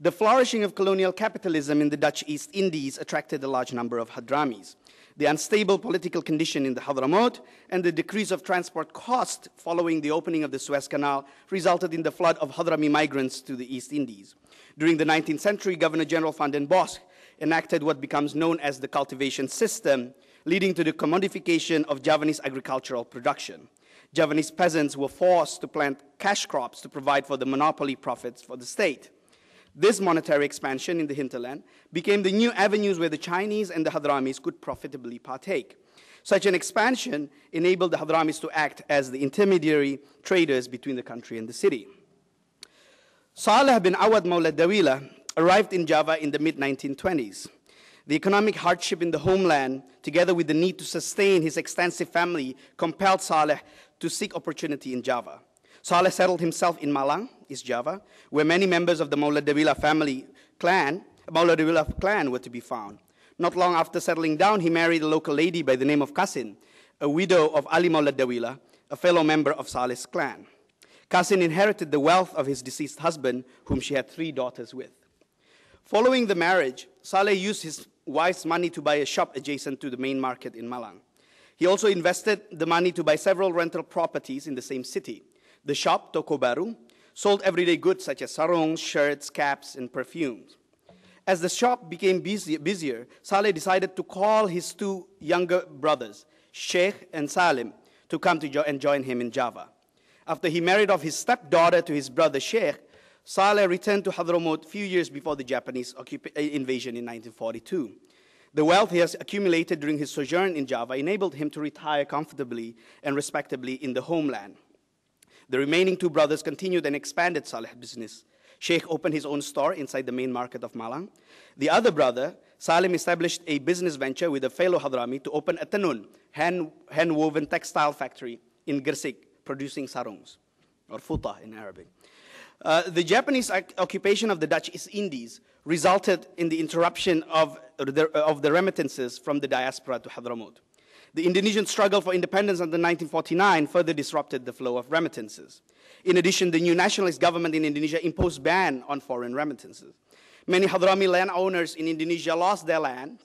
S5: The flourishing of colonial capitalism in the Dutch East Indies attracted a large number of Hadramis. The unstable political condition in the Hadramaut and the decrease of transport cost following the opening of the Suez Canal resulted in the flood of Hadrami migrants to the East Indies. During the 19th century, Governor General van den Bosch enacted what becomes known as the cultivation system, leading to the commodification of Javanese agricultural production. Javanese peasants were forced to plant cash crops to provide for the monopoly profits for the state. This monetary expansion in the hinterland became the new avenues where the Chinese and the Hadramis could profitably partake. Such an expansion enabled the Hadramis to act as the intermediary traders between the country and the city. Saleh bin Awad Maulad Dawila arrived in Java in the mid-1920s. The economic hardship in the homeland, together with the need to sustain his extensive family, compelled Saleh to seek opportunity in Java. Saleh settled himself in Malang, East Java, where many members of the Maulad Dawila clan were to be found. Not long after settling down, he married a local lady by the name of Qasim, a widow of Ali Maulad Dawila, a fellow member of Saleh's clan. Qasim inherited the wealth of his deceased husband, whom she had 3 daughters with. Following the marriage, Saleh used his wife's money to buy a shop adjacent to the main market in Malang. He also invested the money to buy several rental properties in the same city. The shop, Toko Baru, sold everyday goods such as sarongs, shirts, caps, and perfumes. As the shop became busier, Saleh decided to call his 2 younger brothers, Sheikh and Salim, to come to and join him in Java. After he married off his stepdaughter to his brother Sheikh, Saleh returned to Hadramaut a few years before the Japanese invasion in 1942. The wealth he has accumulated during his sojourn in Java enabled him to retire comfortably and respectably in the homeland. The remaining 2 brothers continued and expanded Saleh's business. Sheikh opened his own store inside the main market of Malang. The other brother, Salim, established a business venture with a fellow Hadrami to open a tanun, hand-woven textile factory in Gersik, producing sarongs, or futa in Arabic. The Japanese occupation of the Dutch East Indies resulted in the interruption of the remittances from the diaspora to Hadramaut. The Indonesian struggle for independence until 1949 further disrupted the flow of remittances. In addition, the new nationalist government in Indonesia imposed ban on foreign remittances. Many Hadrami landowners in Indonesia lost their land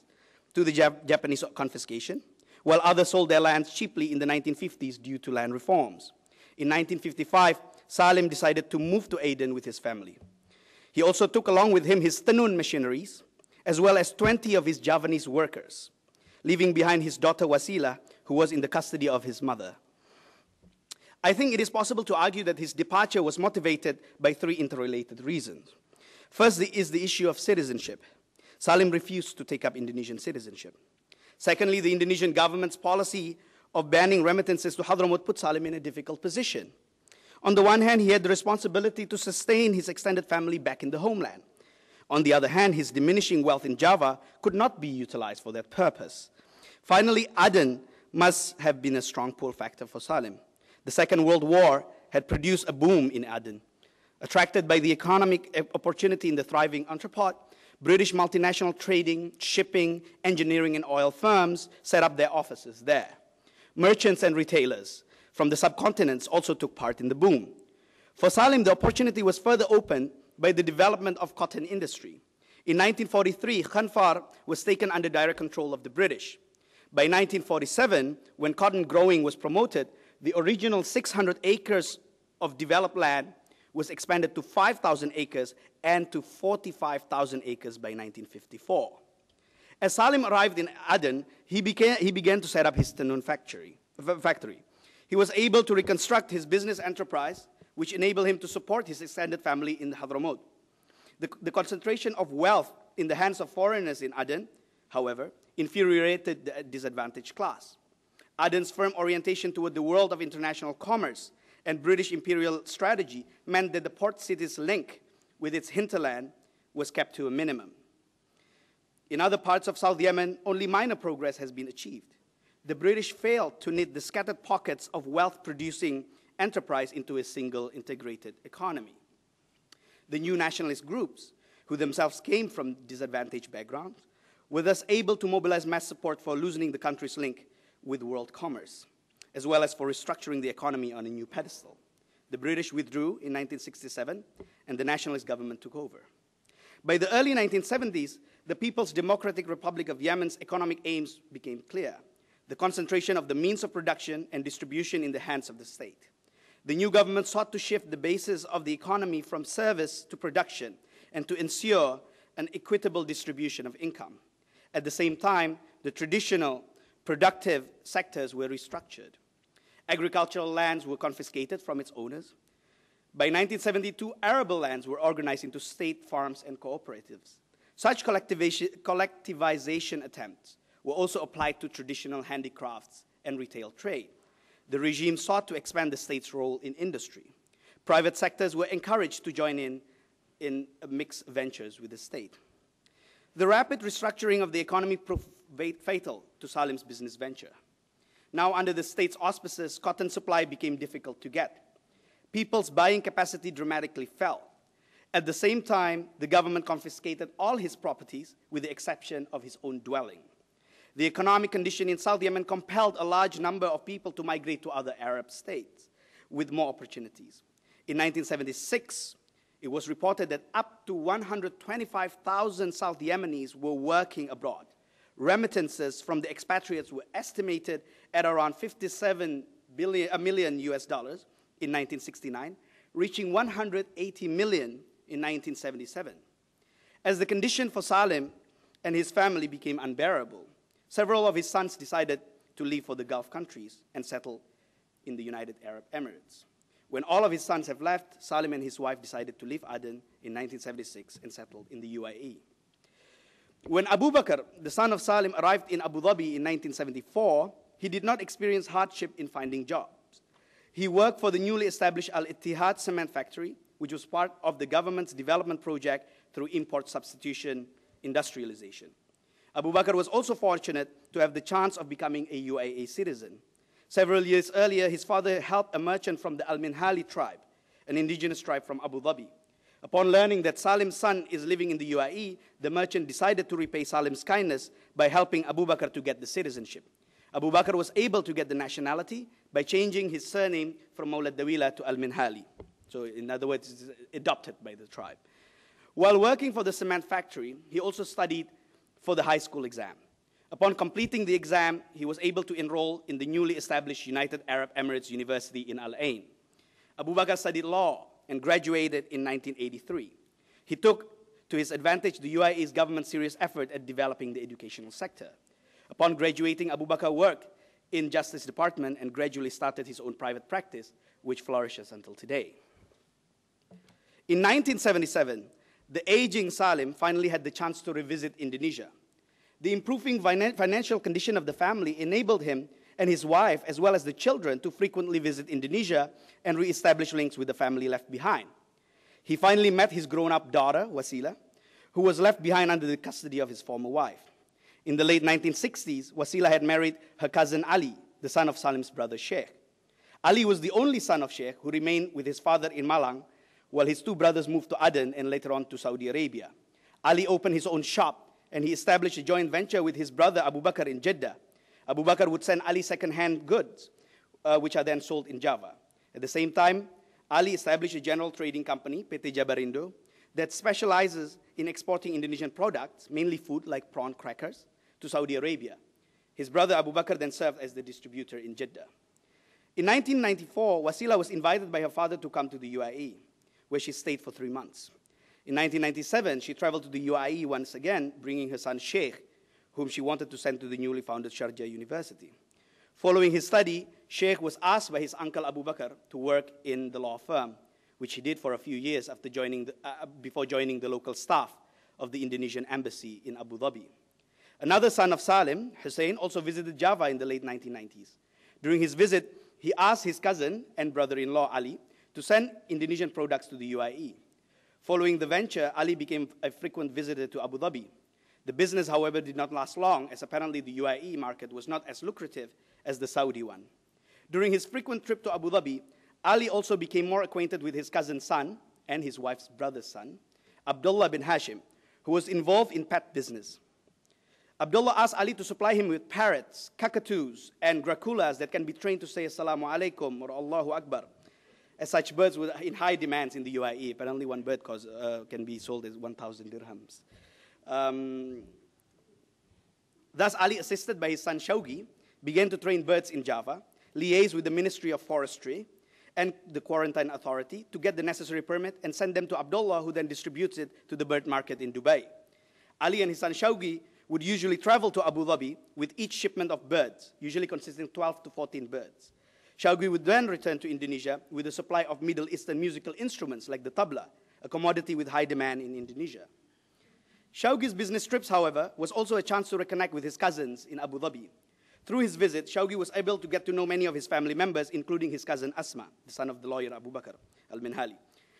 S5: to the Japanese confiscation, while others sold their lands cheaply in the 1950s due to land reforms. In 1955, Salim decided to move to Aden with his family. He also took along with him his tanun machineries, as well as 20 of his Javanese workers, leaving behind his daughter Wasila, who was in the custody of his mother. I think it is possible to argue that his departure was motivated by 3 interrelated reasons. First is the issue of citizenship. Salim refused to take up Indonesian citizenship. Secondly, the Indonesian government's policy of banning remittances to Hadramaut put Salim in a difficult position. On the one hand, he had the responsibility to sustain his extended family back in the homeland. On the other hand, his diminishing wealth in Java could not be utilized for that purpose. Finally, Aden must have been a strong pull factor for Salim. The Second World War had produced a boom in Aden. Attracted by the economic opportunity in the thriving entrepot, British multinational trading, shipping, engineering, and oil firms set up their offices there. Merchants and retailers from the subcontinents also took part in the boom. For Salim, the opportunity was further opened by the development of cotton industry. In 1943, Khanfar was taken under direct control of the British. By 1947, when cotton growing was promoted, the original 600 acres of developed land was expanded to 5,000 acres and to 45,000 acres by 1954. As Salim arrived in Aden, he began to set up his tanun factory. He was able to reconstruct his business enterprise, which enabled him to support his extended family in Hadramaut. The concentration of wealth in the hands of foreigners in Aden, however, infuriated the disadvantaged class. Aden's firm orientation toward the world of international commerce and British imperial strategy meant that the port city's link with its hinterland was kept to a minimum. In other parts of South Yemen, only minor progress has been achieved. The British failed to knit the scattered pockets of wealth-producing enterprise into a single integrated economy. The new nationalist groups, who themselves came from disadvantaged backgrounds, were thus able to mobilize mass support for loosening the country's link with world commerce, as well as for restructuring the economy on a new pedestal. The British withdrew in 1967, and the nationalist government took over. By the early 1970s, the People's Democratic Republic of Yemen's economic aims became clear: the concentration of the means of production and distribution in the hands of the state. The new government sought to shift the basis of the economy from service to production and to ensure an equitable distribution of income. At the same time, the traditional productive sectors were restructured. Agricultural lands were confiscated from its owners. By 1972, arable lands were organized into state farms and cooperatives. Such collectivization attempts were also applied to traditional handicrafts and retail trade. The regime sought to expand the state's role in industry. Private sectors were encouraged to join in mixed ventures with the state. The rapid restructuring of the economy proved fatal to Salim's business venture. Now, under the state's auspices, cotton supply became difficult to get. People's buying capacity dramatically fell. At the same time, the government confiscated all his properties with the exception of his own dwelling. The economic condition in South Yemen compelled a large number of people to migrate to other Arab states with more opportunities. In 1976, it was reported that up to 125,000 South Yemenis were working abroad. Remittances from the expatriates were estimated at around $57 million US dollars in 1969, reaching 180 million in 1977. As the condition for Salim and his family became unbearable, several of his sons decided to leave for the Gulf countries and settle in the United Arab Emirates. When all of his sons have left, Salim and his wife decided to leave Aden in 1976 and settled in the UAE. When Abu Bakr, the son of Salim, arrived in Abu Dhabi in 1974, he did not experience hardship in finding jobs. He worked for the newly established Al-Ittihad cement factory, which was part of the government's development project through import substitution industrialization. Abu Bakr was also fortunate to have the chance of becoming a UAE citizen. Several years earlier, his father helped a merchant from the Al-Minhali tribe, an indigenous tribe from Abu Dhabi. Upon learning that Salim's son is living in the UAE, the merchant decided to repay Salim's kindness by helping Abu Bakr to get the citizenship. Abu Bakr was able to get the nationality by changing his surname from Mawlad Dawila to Al-Minhali. So in other words, it's adopted by the tribe. While working for the cement factory, he also studied for the high school exam. Upon completing the exam, he was able to enroll in the newly established United Arab Emirates University in Al Ain. Abu Bakr studied law and graduated in 1983. He took to his advantage the UAE's government's serious effort at developing the educational sector. Upon graduating, Abu Bakr worked in Justice Department and gradually started his own private practice, which flourishes until today. In 1977, the aging Salim finally had the chance to revisit Indonesia. The improving financial condition of the family enabled him and his wife, as well as the children, to frequently visit Indonesia and reestablish links with the family left behind. He finally met his grown-up daughter, Wasila, who was left behind under the custody of his former wife. In the late 1960s, Wasila had married her cousin Ali, the son of Salim's brother Sheikh. Ali was the only son of Sheikh who remained with his father in Malang, while his two brothers moved to Aden and later on to Saudi Arabia. Ali opened his own shop, and he established a joint venture with his brother Abu Bakr in Jeddah. Abu Bakr would send Ali second-hand goods, which are then sold in Java. At the same time, Ali established a general trading company, PT Jabarindo, that specializes in exporting Indonesian products, mainly food like prawn crackers, to Saudi Arabia. His brother Abu Bakr then served as the distributor in Jeddah. In 1994, Wasila was invited by her father to come to the UAE, where she stayed for 3 months. In 1997, she traveled to the UAE once again, bringing her son Sheikh, whom she wanted to send to the newly founded Sharjah University. Following his study, Sheikh was asked by his uncle Abu Bakr to work in the law firm, which he did for a few years after before joining the local staff of the Indonesian embassy in Abu Dhabi. Another son of Salim, Hussein, also visited Java in the late 1990s. During his visit, he asked his cousin and brother-in-law Ali to send Indonesian products to the UAE. Following the venture, Ali became a frequent visitor to Abu Dhabi. The business, however, did not last long, as apparently the UAE market was not as lucrative as the Saudi one. During his frequent trip to Abu Dhabi, Ali also became more acquainted with his cousin's son and his wife's brother's son, Abdullah bin Hashim, who was involved in pet business. Abdullah asked Ali to supply him with parrots, cockatoos, and graculas that can be trained to say Assalamu alaikum or Allahu Akbar. As such birds were in high demands in the UAE. Apparently one bird can be sold as 1,000 dirhams. Thus, Ali, assisted by his son Shaugi, began to train birds in Java, liaise with the Ministry of Forestry and the Quarantine Authority to get the necessary permit and send them to Abdullah, who then distributes it to the bird market in Dubai. Ali and his son Shaugi would usually travel to Abu Dhabi with each shipment of birds, usually consisting of 12 to 14 birds. Shawgi would then return to Indonesia with a supply of Middle Eastern musical instruments like the tabla, a commodity with high demand in Indonesia. Shawgi's business trips, however, was also a chance to reconnect with his cousins in Abu Dhabi. Through his visit, Shawgi was able to get to know many of his family members, including his cousin Asma, the son of the lawyer Abu Bakr al-Minhali.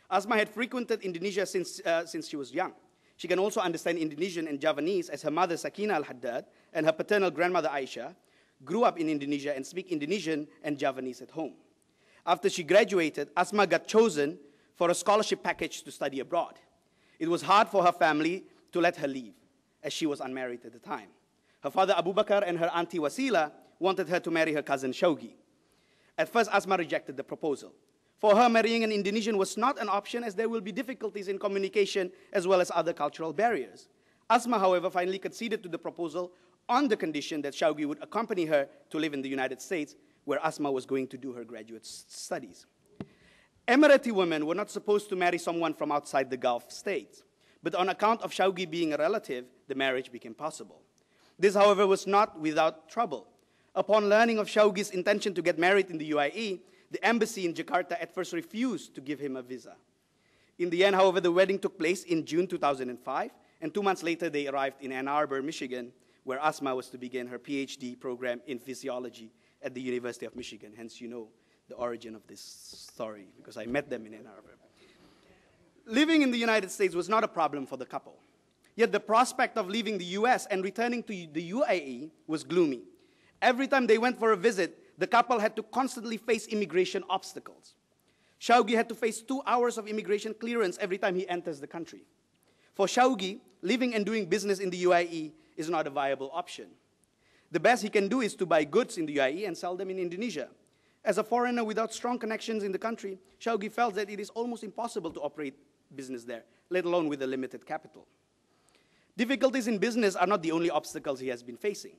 S5: Asma had frequented Indonesia since she was young. She can also understand Indonesian and Javanese, as her mother Sakina al-Haddad and her paternal grandmother Aisha grew up in Indonesia and speak Indonesian and Javanese at home. After she graduated, Asma got chosen for a scholarship package to study abroad. It was hard for her family to let her leave, as she was unmarried at the time. Her father Abu Bakr and her auntie Wasila wanted her to marry her cousin Shawgi. At first, Asma rejected the proposal. For her, marrying an Indonesian was not an option, as there will be difficulties in communication as well as other cultural barriers. Asma, however, finally conceded to the proposal on the condition that Shawgi would accompany her to live in the United States, where Asma was going to do her graduate studies. Emirati women were not supposed to marry someone from outside the Gulf states, but on account of Shawgi being a relative, the marriage became possible. This, however, was not without trouble. Upon learning of Shawgi's intention to get married in the UAE, the embassy in Jakarta at first refused to give him a visa. In the end, however, the wedding took place in June 2005, and 2 months later they arrived in Ann Arbor, Michigan, where Asma was to begin her PhD program in physiology at the University of Michigan. Hence, you know the origin of this story, because I met them in Ann Arbor. Living in the United States was not a problem for the couple. Yet the prospect of leaving the US and returning to the UAE was gloomy. Every time they went for a visit, the couple had to constantly face immigration obstacles. Shawgi had to face 2 hours of immigration clearance every time he enters the country. For Shawgi, living and doing business in the UAE is not a viable option. The best he can do is to buy goods in the UAE and sell them in Indonesia. As a foreigner without strong connections in the country, Shawgi felt that it is almost impossible to operate business there, let alone with a limited capital. Difficulties in business are not the only obstacles he has been facing.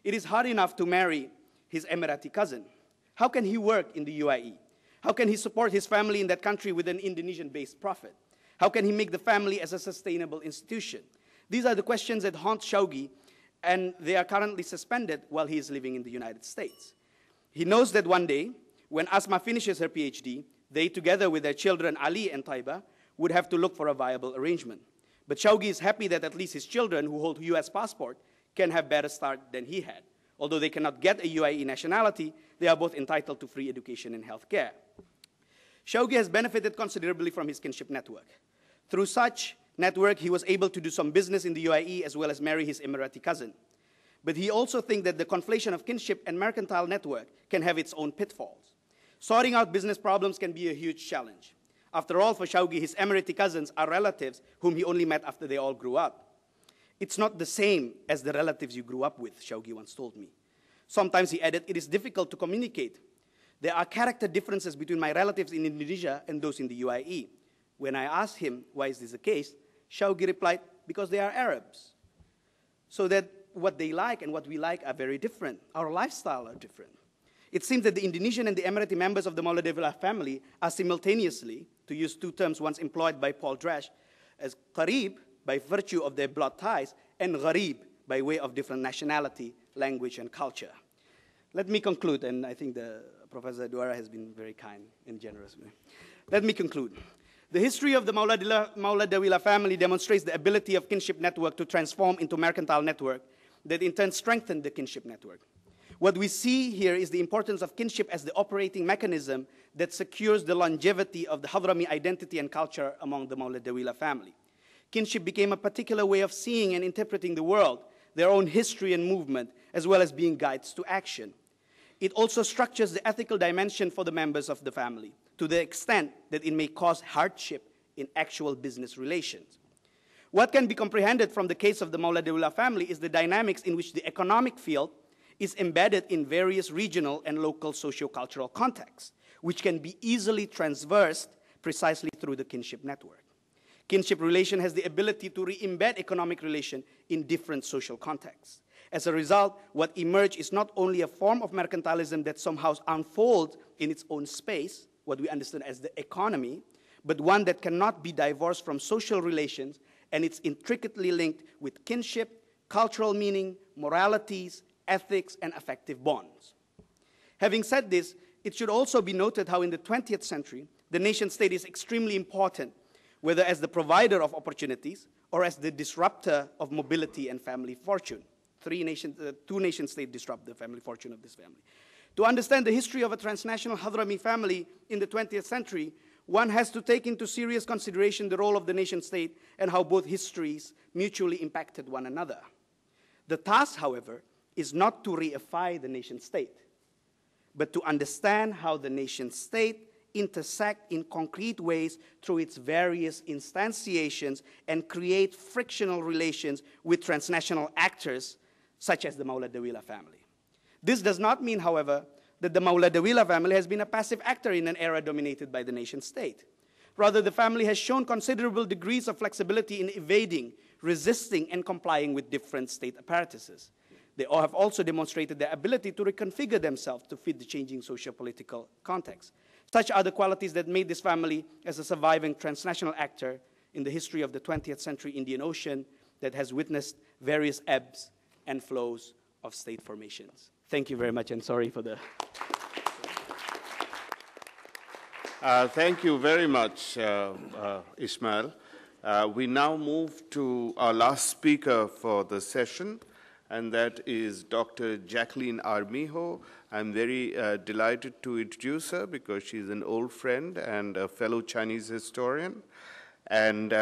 S5: It is hard enough to marry his Emirati cousin. How can he work in the UAE? How can he support his family in that country with an Indonesian-based profit? How can he make the family as a sustainable institution? These are the questions that haunt Shawgi, and they are currently suspended while he is living in the United States. He knows that one day, when Asma finishes her PhD, they, together with their children Ali and Taiba, would have to look for a viable arrangement. But Shawgi is happy that at least his children, who hold a US passport, can have better start than he had. Although they cannot get a UAE nationality, they are both entitled to free education and health care. Shawgi has benefited considerably from his kinship network. Through such network, he was able to do some business in the UAE as well as marry his Emirati cousin. But he also thinks that the conflation of kinship and mercantile network can have its own pitfalls. Sorting out business problems can be a huge challenge. After all, for Shawgi, his Emirati cousins are relatives whom he only met after they all grew up. It's not the same as the relatives you grew up with, Shawgi once told me. Sometimes, he added, it is difficult to communicate. There are character differences between my relatives in Indonesia and those in the UAE. When I asked him, why is this the case, Shawgi replied, because they are Arabs. So that what they like and what we like are very different. Our lifestyle are different. It seems that the Indonesian and the Emirati members of the Maulana family are simultaneously, to use 2 terms once employed by Paul Dresch, as Qarib, by virtue of their blood ties, and Gharib, by way of different nationality, language, and culture. Let me conclude, and I think Professor Duara has been very kind and generous with me. Let me conclude. The history of the Maulana family demonstrates the ability of kinship network to transform into mercantile network that in turn strengthened the kinship network. What we see here is the importance of kinship as the operating mechanism that secures the longevity of the Hadrami identity and culture among the Maulana family. Kinship became a particular way of seeing and interpreting the world, their own history and movement, as well as being guides to action. It also structures the ethical dimension for the members of the family, to the extent that it may cause hardship in actual business relations. What can be comprehended from the case of the Maulana family is the dynamics in which the economic field is embedded in various regional and local socio-cultural contexts, which can be easily traversed precisely through the kinship network. Kinship relation has the ability to re-embed economic relation in different social contexts. As a result, what emerged is not only a form of mercantilism that somehow unfolds in its own space, what we understand as the economy, but one that cannot be divorced from social relations, and it's intricately linked with kinship, cultural meaning, moralities, ethics, and affective bonds. Having said this, it should also be noted how in the 20th century, the nation state is extremely important, whether as the provider of opportunities or as the disruptor of mobility and family fortune. Two nation states disrupt the family fortune of this family. To understand the history of a transnational Hadrami family in the 20th century, one has to take into serious consideration the role of the nation state and how both histories mutually impacted one another. The task, however, is not to reify the nation state, but to understand how the nation state intersect in concrete ways through its various instantiations and create frictional relations with transnational actors such as the Mauladawila family. This does not mean, however, that the Mauladawila family has been a passive actor in an era dominated by the nation state. Rather, the family has shown considerable degrees of flexibility in evading, resisting, and complying with different state apparatuses. They all have also demonstrated their ability to reconfigure themselves to fit the changing socio-political context. Such are the qualities that made this family as a surviving transnational actor in the history of the 20th century Indian Ocean that has witnessed various ebbs and flows of state formations. Thank you very much, and sorry for the...
S2: Thank you very much, Ismail. We now move to our last speaker for the session, and that is Dr. Jacqueline Armijo. I'm very delighted to introduce her because she's an old friend and a fellow Chinese historian. And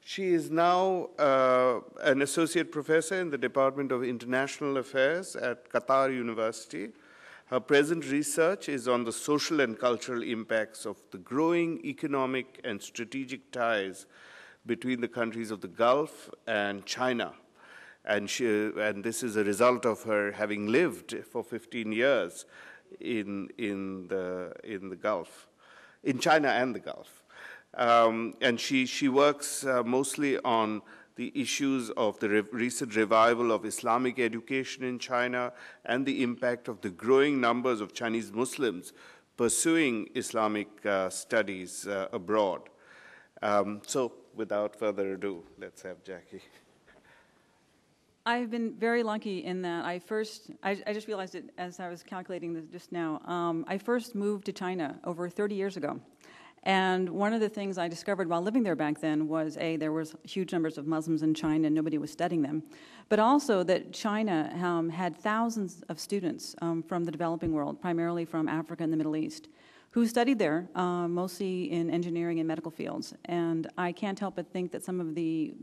S2: she is now an associate professor in the Department of International Affairs at Qatar University. Her present research is on the social and cultural impacts of the growing economic and strategic ties between the countries of the Gulf and China. And this is a result of her having lived for 15 years in the Gulf, in China and the Gulf. And she works mostly on the issues of the recent revival of Islamic education in China and the impact of the growing numbers of Chinese Muslims pursuing Islamic studies abroad. So without further ado, let's have Jackie.
S6: I've been very lucky in that I just realized it as I was calculating this just now. I first moved to China over 30 years ago. And one of the things I discovered while living there back then was, there was huge numbers of Muslims in China and nobody was studying them. But also that China had thousands of students from the developing world, primarily from Africa and the Middle East, who studied there, mostly in engineering and medical fields. And I can't help but think that some of the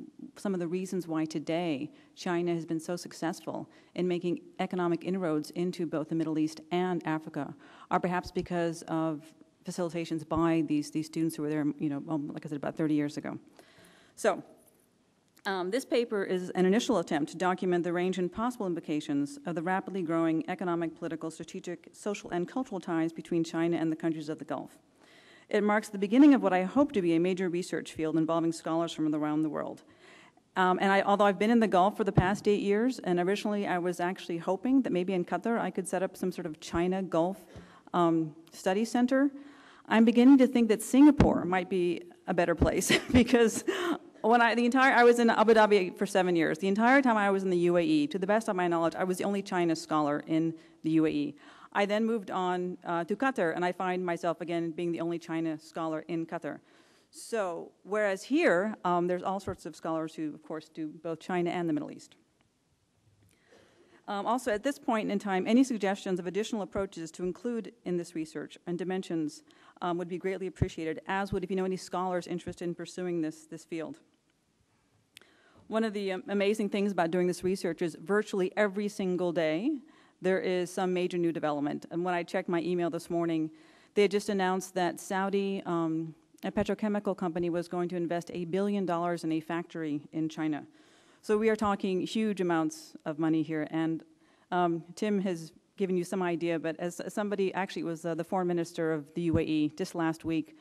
S6: reasons why today China has been so successful in making economic inroads into both the Middle East and Africa are perhaps because of facilitations by these students who were there, like I said, about 30 years ago. So this paper is an initial attempt to document the range and possible implications of the rapidly growing economic, political, strategic, social, and cultural ties between China and the countries of the Gulf. It marks the beginning of what I hope to be a major research field involving scholars from around the world. Although I've been in the Gulf for the past 8 years, and originally I was actually hoping that maybe in Qatar I could set up some sort of China-Gulf study center, I'm beginning to think that Singapore might be a better place because I was in Abu Dhabi for 7 years. The entire time I was in the UAE, to the best of my knowledge, I was the only China scholar in the UAE. I then moved on to Qatar, and I find myself again being the only China scholar in Qatar. So, whereas here, there's all sorts of scholars who, of course, do both China and the Middle East. Also, at this point in time, any suggestions of additional approaches to include in this research and dimensions would be greatly appreciated, as would if you know any scholars interested in pursuing this field. One of the amazing things about doing this research is virtually every single day there is some major new development. And when I checked my email this morning, they had just announced that Saudi, a petrochemical company, was going to invest $1 billion in a factory in China. So we are talking huge amounts of money here, and Tim has given you some idea, but as somebody actually was the foreign minister of the UAE just last week,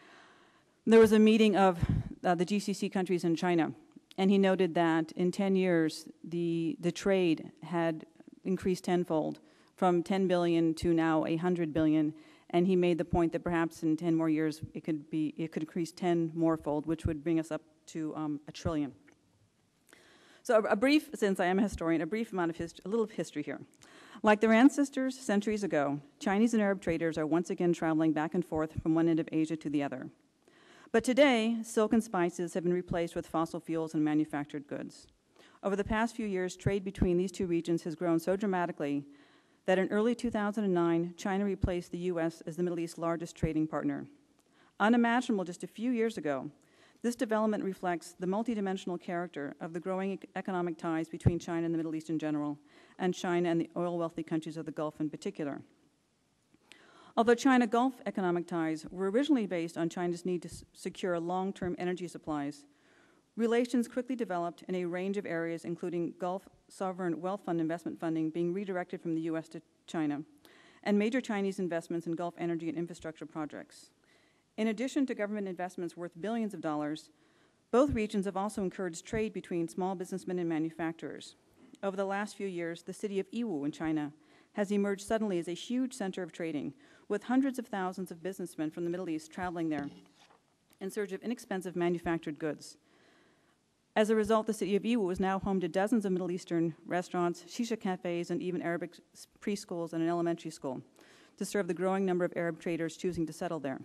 S6: there was a meeting of the GCC countries in China, and he noted that in 10 years, the trade had increased tenfold, from 10 billion to now 100 billion, and he made the point that perhaps in 10 more years it could increase 10 more fold, which would bring us up to $1 trillion. So since I am a historian, a little history here. Like their ancestors centuries ago, Chinese and Arab traders are once again traveling back and forth from one end of Asia to the other. But today, silk and spices have been replaced with fossil fuels and manufactured goods. Over the past few years, trade between these two regions has grown so dramatically that in early 2009, China replaced the U.S. as the Middle East's largest trading partner. Unimaginable just a few years ago, this development reflects the multidimensional character of the growing economic ties between China and the Middle East in general, and China and the oil-wealthy countries of the Gulf in particular. Although China-Gulf economic ties were originally based on China's need to secure long-term energy supplies, relations quickly developed in a range of areas, including Gulf sovereign wealth fund investment funding being redirected from the U.S. to China, and major Chinese investments in Gulf energy and infrastructure projects. In addition to government investments worth billions of dollars, both regions have also encouraged trade between small businessmen and manufacturers. Over the last few years, the city of Yiwu in China has emerged suddenly as a huge center of trading, with hundreds of thousands of businessmen from the Middle East traveling there in search of inexpensive manufactured goods. As a result, the city of Yiwu is now home to dozens of Middle Eastern restaurants, shisha cafes, and even Arabic preschools and an elementary school to serve the growing number of Arab traders choosing to settle there.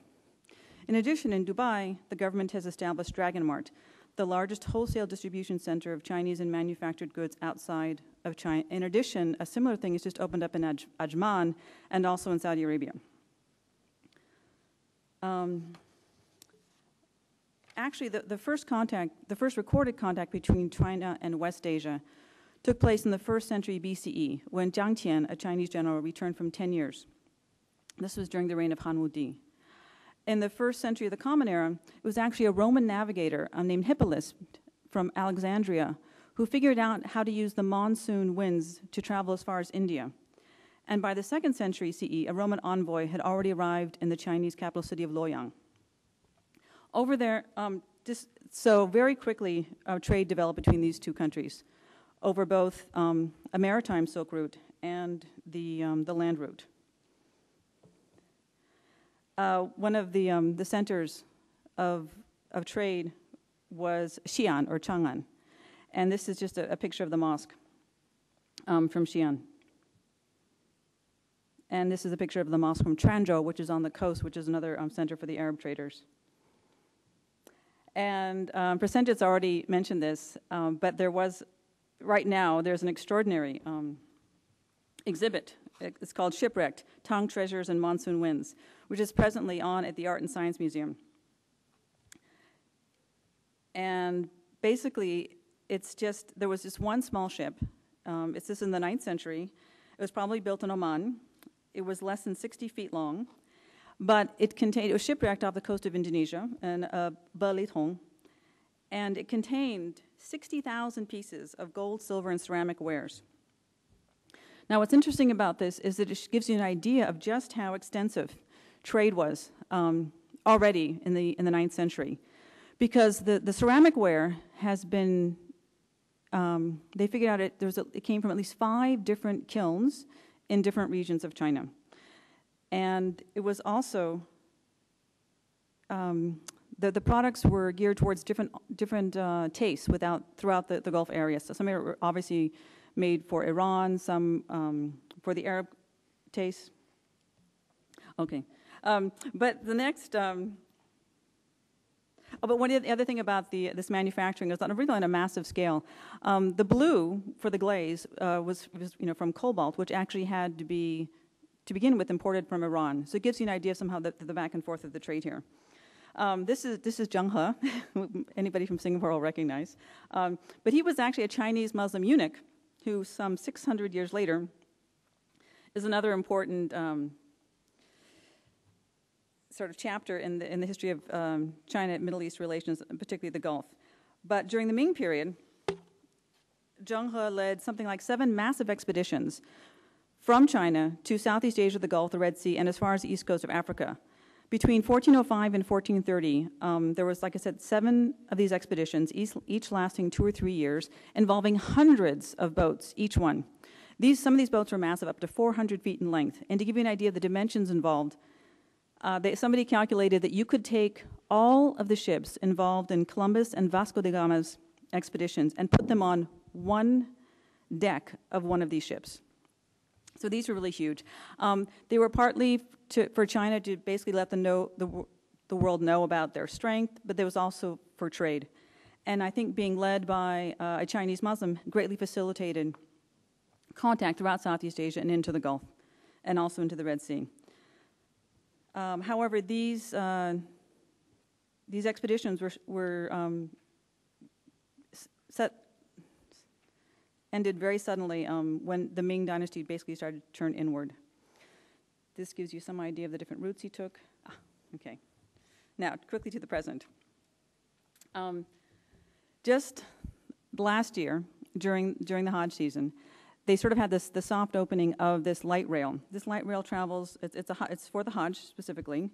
S6: In addition, in Dubai, the government has established Dragon Mart, the largest wholesale distribution center of Chinese and manufactured goods outside of China. In addition, a similar thing has just opened up in Ajman and also in Saudi Arabia. Actually, the first recorded contact between China and West Asia took place in the 1st century BCE, when Jiang Qian, a Chinese general, returned from 10 years. This was during the reign of Han Wudi. In the 1st century of the Common Era, it was actually a Roman navigator named Hippolytus from Alexandria who figured out how to use the monsoon winds to travel as far as India. And by the 2nd century CE, a Roman envoy had already arrived in the Chinese capital city of Luoyang. Over there, so very quickly, trade developed between these two countries over both a maritime Silk Route and the land route. One of the centers of trade was Xi'an, or Chang'an. And this is just a picture of the mosque from Xi'an. And this is a picture of the mosque from Tranzhou, which is on the coast, which is another center for the Arab traders. And Prasenjit's already mentioned this, but right now, there's an extraordinary exhibit. It's called Shipwrecked, Tang Treasures and Monsoon Winds, which is presently on at the Art and Science Museum. And basically, there was just one small ship. It's just in the 9th century. It was probably built in Oman. It was less than 60 feet long, but it was shipwrecked off the coast of Indonesia in Belitung, and it contained 60,000 pieces of gold, silver, and ceramic wares. Now, what's interesting about this is that it gives you an idea of just how extensive trade was already in the 9th century, because the ceramic ware has been. They figured out it came from at least 5 different kilns in different regions of China, and it was also the products were geared towards different tastes throughout the Gulf area. So some were obviously made for Iran, some for the Arab taste. Okay, but the next, but one of the other thing about this manufacturing is really on a massive scale. The blue for the glaze was from cobalt, which actually had to be, to begin with, imported from Iran. So it gives you an idea of somehow the back and forth of the trade here. This is Zheng. Anybody from Singapore will recognize. But he was actually a Chinese Muslim eunuch who, some 600 years later, is another important sort of chapter in the history of China-Middle East relations, particularly the Gulf. But during the Ming period, Zheng led something like 7 massive expeditions from China to Southeast Asia, the Gulf, the Red Sea, and as far as the east coast of Africa. Between 1405 and 1430, there was, like I said, 7 of these expeditions, each lasting 2 or 3 years, involving hundreds of boats, each one. Some of these boats were massive, up to 400 feet in length. And to give you an idea of the dimensions involved, somebody calculated that you could take all of the ships involved in Columbus and Vasco da Gama's expeditions and put them on one deck of one of these ships. So these were really huge. They were partly for China to basically let the world know about their strength, but there was also for trade. And I think being led by a Chinese Muslim greatly facilitated contact throughout Southeast Asia and into the Gulf, and also into the Red Sea. However, these expeditions ended very suddenly when the Ming Dynasty basically started to turn inward. This gives you some idea of the different routes he took. Okay. Now, quickly to the present. Just last year, during the Hajj season, they sort of had the soft opening of this light rail. This light rail travels, it's for the Hajj specifically,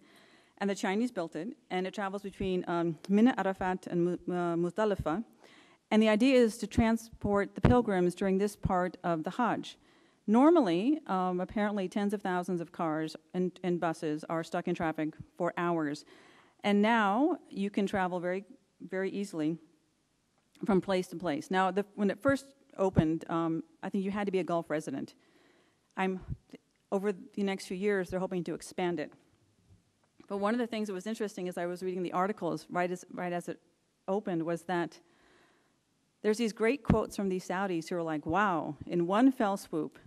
S6: and the Chinese built it, and it travels between Mina, Arafat, and Muzdalifah. And the idea is to transport the pilgrims during this part of the Hajj. Normally, apparently tens of thousands of cars and buses are stuck in traffic for hours. And now you can travel very, very easily from place to place. Now, when it first opened, I think you had to be a Gulf resident. Over the next few years, they're hoping to expand it. But one of the things that was interesting as I was reading the articles right as it opened was that there's these great quotes from these Saudis who are like, wow, in one fell swoop,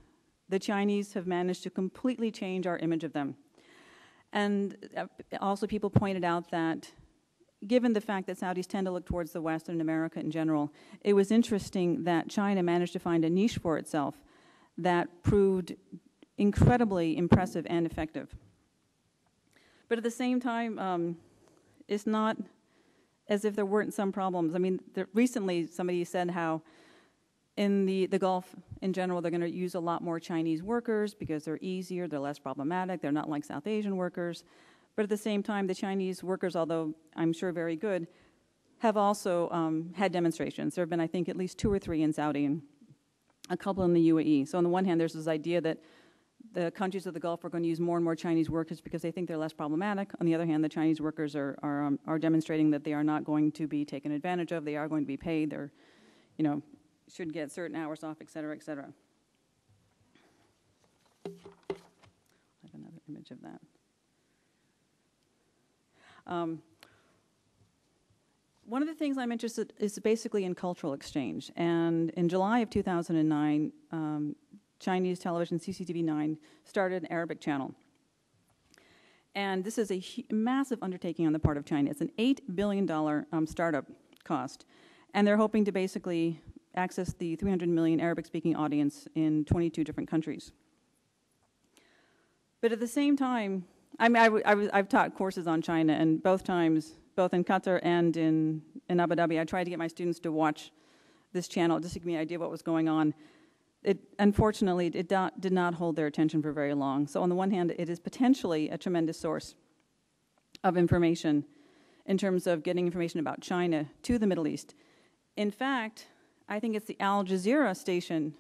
S6: the Chinese have managed to completely change our image of them. And also people pointed out that given the fact that Saudis tend to look towards the West and America in general, it was interesting that China managed to find a niche for itself that proved incredibly impressive and effective. But at the same time, it's not as if there weren't some problems. I mean, recently somebody said how in the Gulf in general, they're going to use a lot more Chinese workers because they're easier, they're less problematic, they're not like South Asian workers. But at the same time, the Chinese workers, although I'm sure very good, have also had demonstrations. There have been, I think, at least 2 or 3 in Saudi and a couple in the UAE. So on the one hand, there's this idea that the countries of the Gulf are going to use more and more Chinese workers because they think they're less problematic. On the other hand, the Chinese workers are demonstrating that they are not going to be taken advantage of. They are going to be paid. They're, should get certain hours off, et cetera, et cetera. I have another image of that. One of the things I'm interested in is basically in cultural exchange. And in July of 2009, Chinese television CCTV 9 started an Arabic channel. And this is a massive undertaking on the part of China. It's an $8 billion startup cost. And they're hoping to basically access the 300 million Arabic-speaking audience in 22 different countries. But at the same time, I've taught courses on China, and both times, both in Qatar and in Abu Dhabi, I tried to get my students to watch this channel just to give me an idea of what was going on. Unfortunately, it did not hold their attention for very long. So on the one hand, it is potentially a tremendous source of information in terms of getting information about China to the Middle East. In fact, I think it's the Al Jazeera station,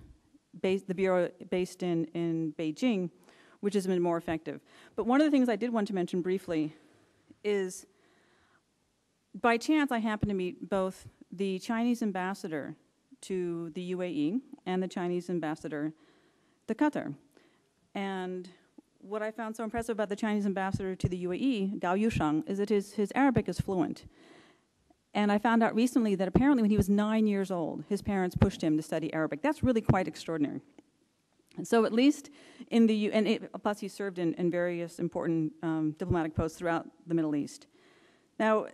S6: the bureau based in Beijing, which has been more effective. But one of the things I did want to mention briefly is, by chance, I happened to meet both the Chinese ambassador to the UAE and the Chinese ambassador to Qatar. And what I found so impressive about the Chinese ambassador to the UAE, Gao Yusheng, is that his Arabic is fluent. And I found out recently that apparently when he was 9 years old, his parents pushed him to study Arabic. That's really quite extraordinary. And so at least in the plus he served in various important diplomatic posts throughout the Middle East. Now,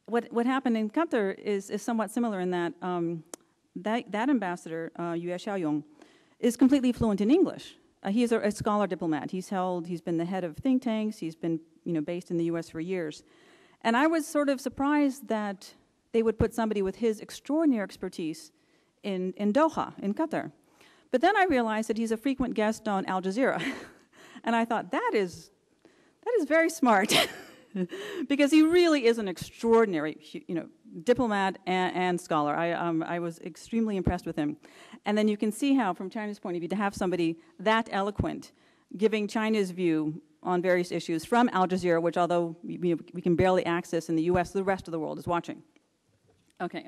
S6: what happened in Qatar is somewhat similar in that that ambassador, Yue Xiaoyong, is completely fluent in English. He is a scholar diplomat. He's been the head of think tanks. He's been based in the U.S. for years. And I was sort of surprised that they would put somebody with his extraordinary expertise in Doha, in Qatar. But then I realized that he's a frequent guest on Al Jazeera. And I thought, that is very smart. Because he really is an extraordinary, diplomat and scholar. I was extremely impressed with him. And then you can see how, from China's point of view, to have somebody that eloquent, giving China's view on various issues from Al Jazeera, which although we can barely access in the U.S., the rest of the world is watching. Okay.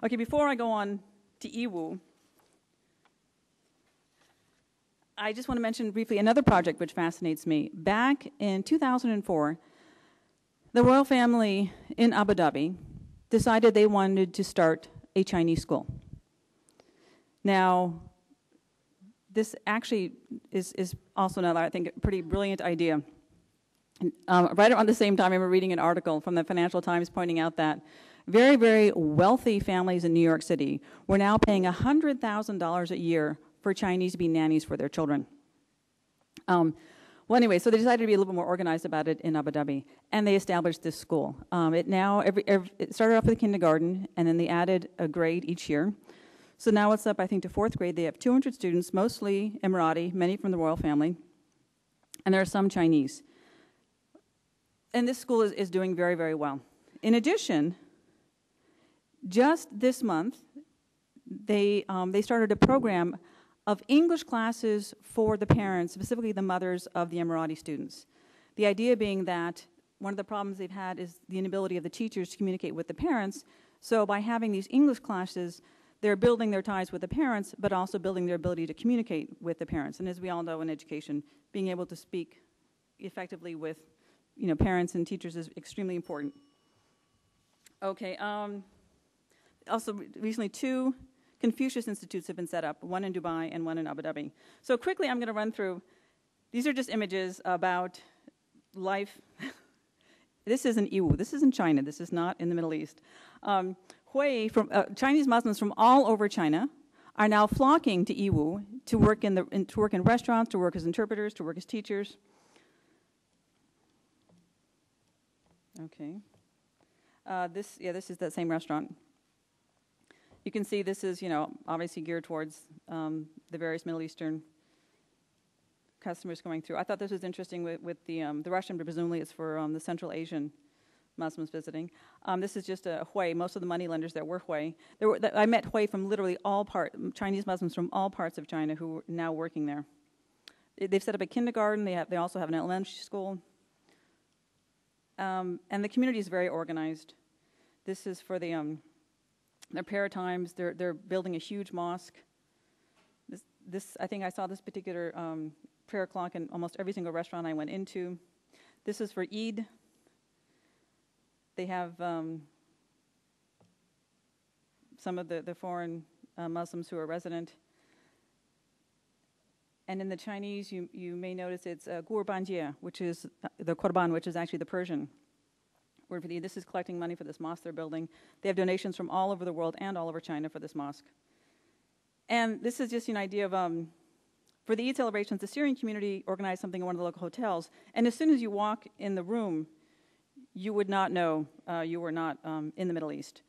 S6: Okay. Before I go on to Yiwu, I just want to mention briefly another project which fascinates me. Back in 2004, the royal family in Abu Dhabi decided they wanted to start a Chinese school. Now, this actually is also another, I think, a pretty brilliant idea. Right around the same time, I remember reading an article from the Financial Times pointing out that very, very wealthy families in New York City were now paying $100,000 a year for Chinese to be nannies for their children. Well, anyway, so they decided to be a little bit more organized about it in Abu Dhabi, and they established this school. It started off with kindergarten, and then they added a grade each year. So now it's up, I think, to 4th grade. They have 200 students, mostly Emirati, many from the royal family, and there are some Chinese. And this school is doing very, very well. In addition, just this month, they started a program of English classes for the parents, specifically the mothers of the Emirati students. The idea being that one of the problems they've had is the inability of the teachers to communicate with the parents. So by having these English classes, they're building their ties with the parents, but also building their ability to communicate with the parents. And as we all know in education, being able to speak effectively with parents and teachers is extremely important. Okay, also recently 2 Confucius Institutes have been set up, one in Dubai and one in Abu Dhabi. So quickly I'm going to run through, these are just images about life. This is in Yiwu, this is in China, this is not in the Middle East. Chinese Muslims from all over China are now flocking to Yiwu to work in restaurants, to work as interpreters, to work as teachers. Okay. This is that same restaurant. You can see this is, obviously geared towards the various Middle Eastern customers going through. I thought this was interesting with the Russian, but presumably it's for the Central Asian Muslims visiting. This is just a Hui. Most of the money lenders there were Hui. I met Hui from literally Chinese Muslims from all parts of China who are now working there. They've set up a kindergarten. They also have an elementary school. And the community is very organized. This is for their prayer times. They're building a huge mosque. I think I saw this particular prayer clock in almost every single restaurant I went into. This is for Eid. They have some of the foreign Muslims who are resident. And in the Chinese, you may notice it's Guorbanjie, which is the Korban, which is actually the Persian word for the Eid. This is collecting money for this mosque they're building. They have donations from all over the world and all over China for this mosque. And this is just an idea of, for the Eid celebrations, the Syrian community organized something in one of the local hotels. And as soon as you walk in the room, you would not know you were not in the Middle East.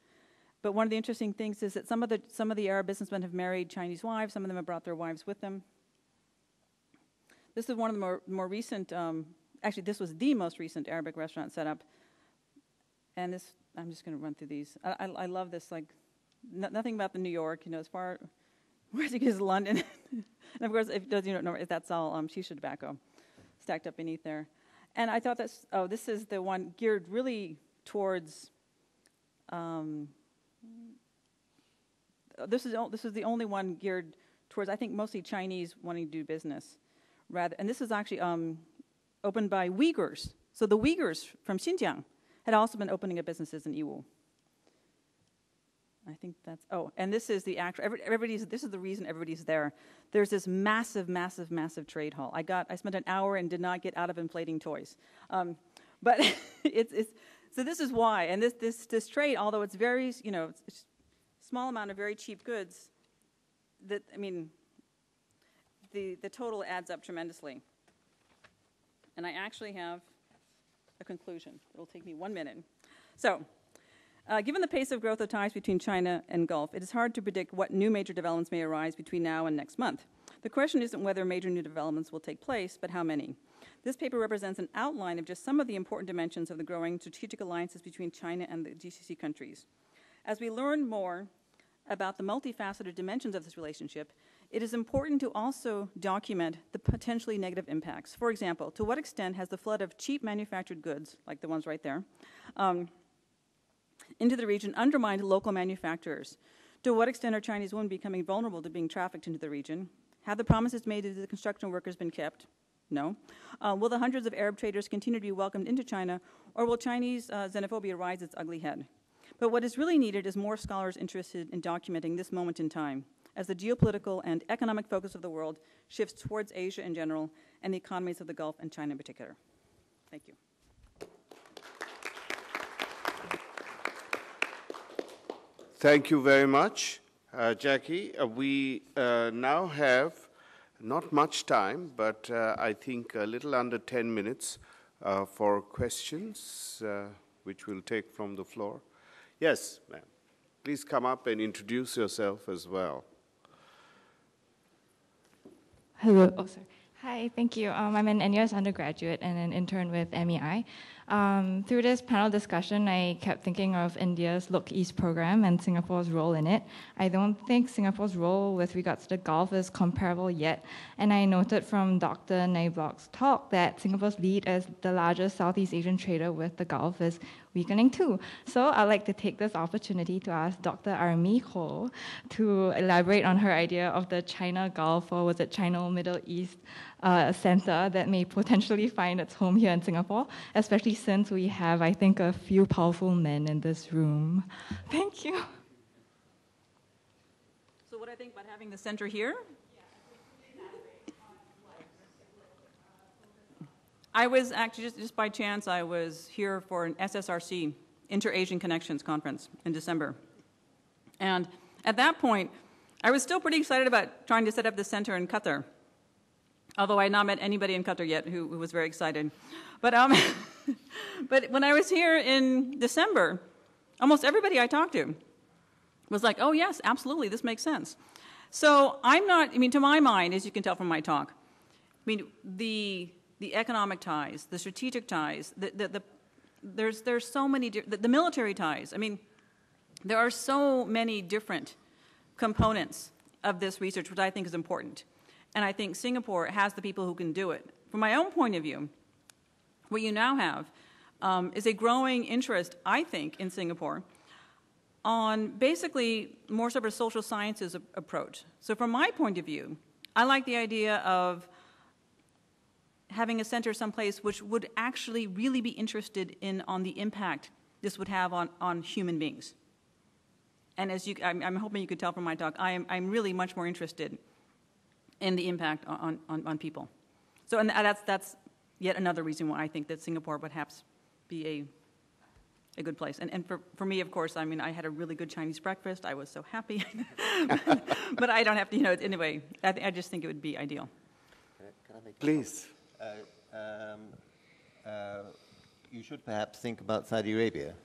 S6: But one of the interesting things is that some of the Arab businessmen have married Chinese wives. Some of them have brought their wives with them. This is one of the more recent, actually this was the most recent Arabic restaurant set up. And this, I'm just going to run through these. I love this, like, nothing about the New York, as far as you get to London. And of course, if those you don't know, that's all shisha tobacco stacked up beneath there. And I thought this is the one geared really towards, this is the only one geared towards, I think, mostly Chinese wanting to do business. And this is actually opened by Uyghurs. So the Uyghurs from Xinjiang had also been opening up businesses in Yiwu. I think that's, and this is the actual, this is the reason everybody's there. There's this massive, massive, massive trade hall. I spent an hour and did not get out of inflating toys. But so this is why. And this trade, although it's very, it's a small amount of very cheap goods, the total adds up tremendously. And I actually have a conclusion. It'll take me 1 minute. So, given the pace of growth of ties between China and Gulf, it is hard to predict what new major developments may arise between now and next month. The question isn't whether major new developments will take place, but how many. This paper represents an outline of just some of the important dimensions of the growing strategic alliances between China and the GCC countries. As we learn more about the multifaceted dimensions of this relationship, it is important to also document the potentially negative impacts. For example, to what extent has the flood of cheap manufactured goods, like the ones right there, into the region undermined local manufacturers? To what extent are Chinese women becoming vulnerable to being trafficked into the region? Have the promises made to the construction workers been kept? No. Will the hundreds of Arab traders continue to be welcomed into China, or will Chinese xenophobia rise its ugly head? But what is really needed is more scholars interested in documenting this moment in time, as the geopolitical and economic focus of the world shifts towards Asia in general and the economies of the Gulf and China in particular. Thank you.
S2: Thank you very much, Jackie. We now have not much time, but I think a little under 10 minutes for questions, which we'll take from the floor. Yes, ma'am. Please come up and introduce yourself as well.
S7: Hello. Oh, sorry. Hi, thank you. I'm an NUS undergraduate and an intern with MEI. Through this panel discussion, I kept thinking of India's Look East program and Singapore's role in it. I don't think Singapore's role with regards to the Gulf is comparable yet. And I noted from Dr. Niblock's talk that Singapore's lead as the largest Southeast Asian trader with the Gulf is weakening too. So I'd like to take this opportunity to ask Dr. Armijo to elaborate on her idea of the China Gulf, or was it China Middle East center that may potentially find its home here in Singapore, especially since we have, I think, a few powerful men in this room. Thank you.
S6: So what I think about having the center here? I was actually, just by chance, I was here for an SSRC, Inter-Asian Connections Conference in December. And at that point, I was still pretty excited about trying to set up the center in Qatar, although I had not met anybody in Qatar yet who was very excited. But, but when I was here in December, almost everybody I talked to was like, oh yes, absolutely, this makes sense. So I'm not, I mean, to my mind, as you can tell from my talk, I mean, the economic ties, the strategic ties, there's so many, the military ties. I mean, there are so many different components of this research, which I think is important. And I think Singapore has the people who can do it. From my own point of view, what you now have is a growing interest, I think, in Singapore on basically more sort of a social sciences approach. So from my point of view, I like the idea of having a center someplace which would actually really be interested in on the impact this would have on human beings. And as I'm hoping you could tell from my talk, I'm really much more interested in the impact on people. So and that's yet another reason why I think that Singapore would perhaps be a good place. And for me, of course, I mean, I had a really good Chinese breakfast. I was so happy. But I don't have to, you know, anyway, I just think it would be ideal.
S4: Can I make
S2: Please.
S4: You should perhaps think about Saudi Arabia,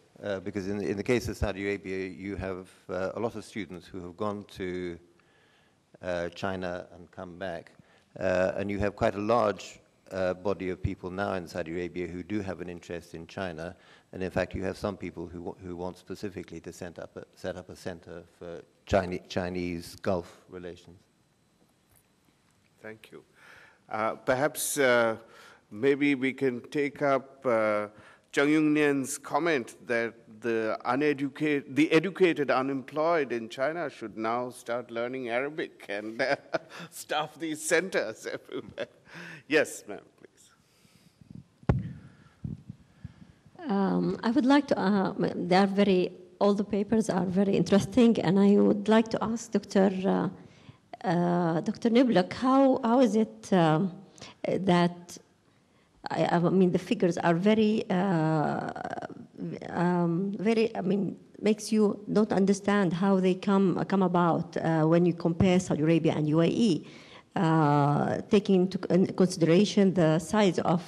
S4: because in the case of Saudi Arabia, you have a lot of students who have gone to China and come back, and you have quite a large body of people now in Saudi Arabia who do have an interest in China, and in fact you have some people who want specifically to set up a center for Chinese Gulf relations.
S2: Thank you. Perhaps maybe we can take up Yongnian's comment that the educated unemployed in China should now start learning Arabic and staff these centers everywhere. Yes, ma'am, please.
S8: I would like to, all the papers are very interesting, and I would like to ask Dr. Niblock, how is it that, I mean, the figures are very, makes you don't understand how they come about when you compare Saudi Arabia and UAE, taking into consideration the size of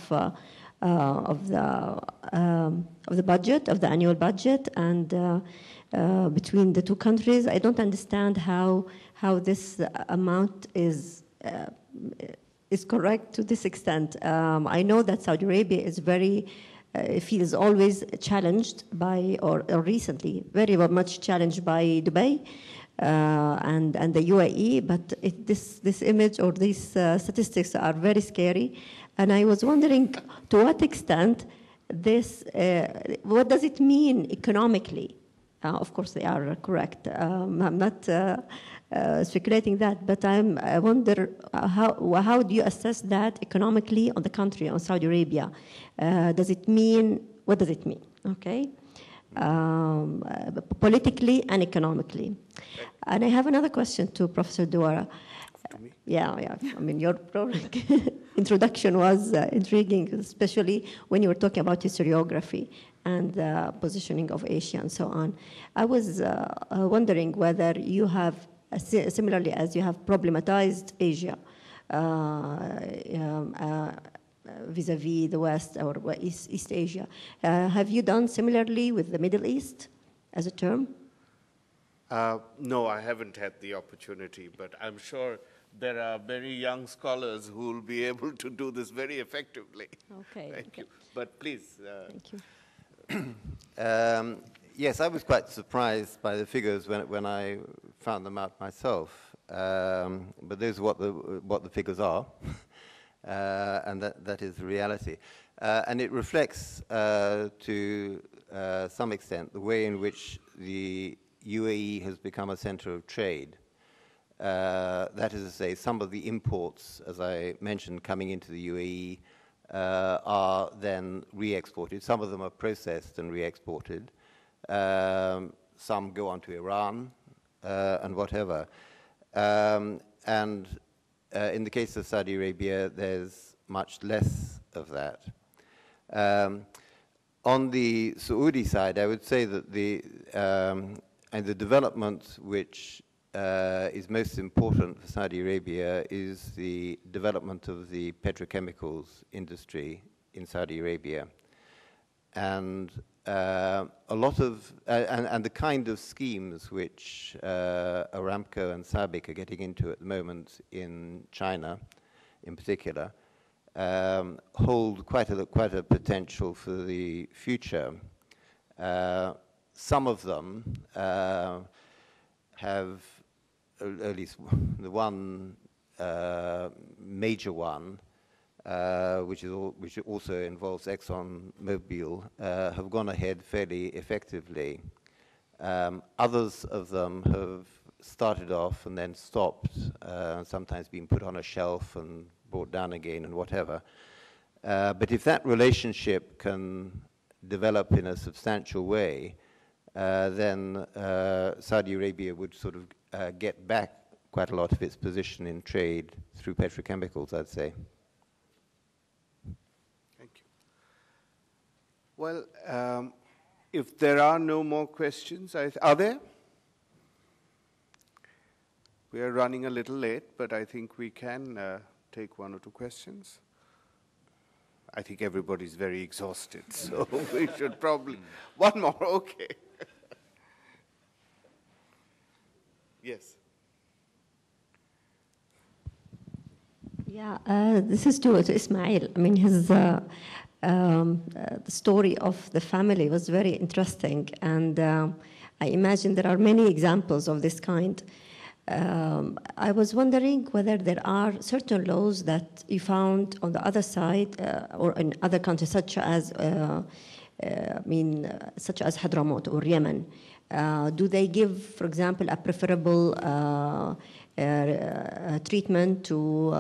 S8: the budget, of the annual budget, and between the two countries. I don't understand how this amount is correct to this extent. I know that Saudi Arabia is feels always challenged by, or recently, very much challenged by Dubai and the UAE, but this image or these statistics are very scary. And I was wondering to what extent what does it mean economically? Of course, they are correct. I'm not speculating that, but I wonder how do you assess that economically on the country, on Saudi Arabia? What does it mean? Okay, politically and economically. And I have another question to Professor Duara. Yeah. I mean, your introduction was intriguing, especially when you were talking about historiography and positioning of Asia and so on. I was wondering whether you have, similarly as you have problematized Asia vis-a-vis the West or East Asia, have you done similarly with the Middle East as a term?
S2: No, I haven't had the opportunity, but I'm sure there are very young scholars who will be able to do this very effectively.
S8: Okay.
S2: Thank you. But please.
S8: Thank you.
S4: Yes, I was quite surprised by the figures when I found them out myself. But those are what the figures are, and that is the reality. And it reflects, to some extent, the way in which the UAE has become a center of trade. That is to say, some of the imports, as I mentioned, coming into the UAE are then re-exported. Some of them are processed and re-exported. Some go on to Iran and whatever. And in the case of Saudi Arabia, there's much less of that. On the Saudi side, I would say that the development which is most important for Saudi Arabia is the development of the petrochemicals industry in Saudi Arabia. And a lot of, and the kind of schemes which Aramco and SABIC are getting into at the moment in China, in particular, hold quite a potential for the future. Some of them have, at least the one major one, which also involves ExxonMobil, have gone ahead fairly effectively. Others of them have started off and then stopped, sometimes been put on a shelf and brought down again and whatever. But if that relationship can develop in a substantial way, then Saudi Arabia would sort of get back quite a lot of its position in trade through petrochemicals, I'd say.
S2: Thank you. Well, if there are no more questions, are there? We are running a little late, but I think we can take one or two questions. I think everybody's very exhausted, so we should probably... One more, okay. Yes.
S8: Yeah, this is to Ismail. I mean, the story of the family was very interesting, and I imagine there are many examples of this kind. I was wondering whether there are certain laws that you found on the other side or in other countries, such as Hadramaut or Yemen. Do they give, for example, a preferable treatment to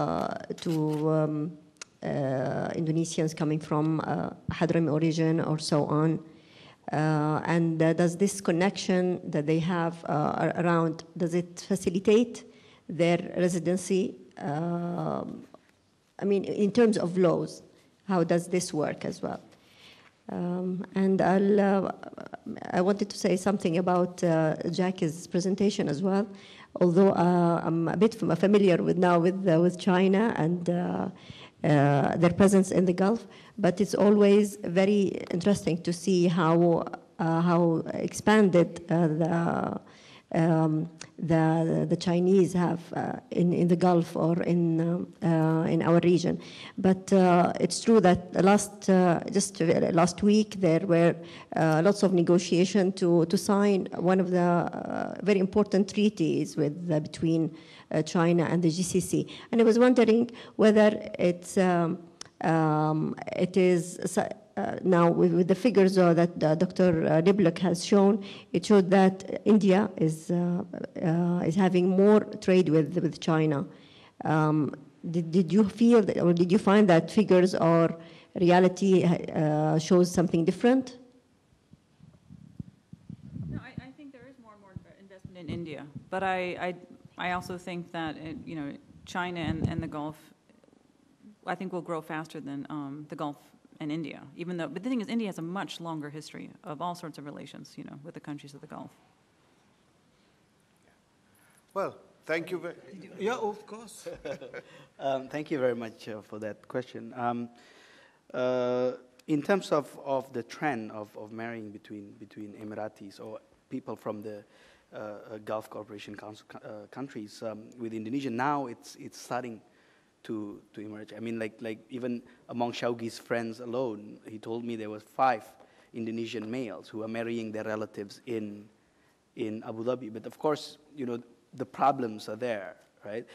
S8: Indonesians coming from Hadrami origin or so on? And does this connection that they have around, does it facilitate their residency? I mean, in terms of laws, how does this work as well? And I wanted to say something about Jackie's presentation as well, although I'm a bit familiar with China and their presence in the Gulf, but it's always very interesting to see how expanded the Chinese have in the Gulf or in our region. But it's true that just last week there were lots of negotiation to sign one of the very important treaties between China and the GCC. And I was wondering whether it is now with the figures that Dr. Niblock has shown, it showed that India is having more trade with China. Did you feel that, or did you find that figures or reality shows something different?
S6: No, I think there is more and more investment in India, but I also think that China and the Gulf, I think, will grow faster than the Gulf and India. Even though, but the thing is, India has a much longer history of all sorts of relations, with the countries of the Gulf.
S2: Well, thank you. Yeah, of course.
S5: Thank you very much for that question. In terms of the trend of marrying between Emiratis or people from the Gulf Cooperation Council countries with Indonesia, now it's starting to emerge. I mean, like even among Shaugi's friends alone, he told me there was 5 Indonesian males who are marrying their relatives in Abu Dhabi. But of course, the problems are there, right?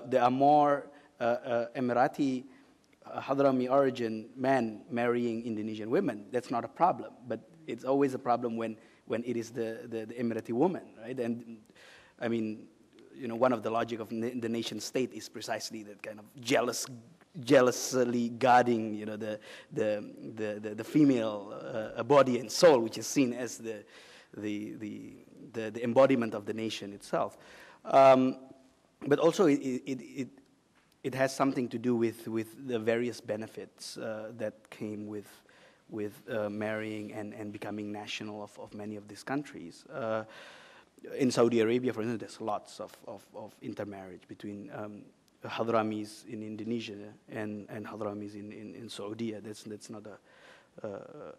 S5: There are more Emirati Hadrami origin men marrying Indonesian women. That's not a problem, but it's always a problem when it is the Emirati woman, right? And I mean, one of the logic of the nation state is precisely that kind of jealously guarding, the female body and soul, which is seen as the embodiment of the nation itself. But also it has something to do with the various benefits that came with marrying and becoming national of many of these countries. In Saudi Arabia, for instance, there's lots of intermarriage between Hadramis in Indonesia and Hadramis in Saudi. That's not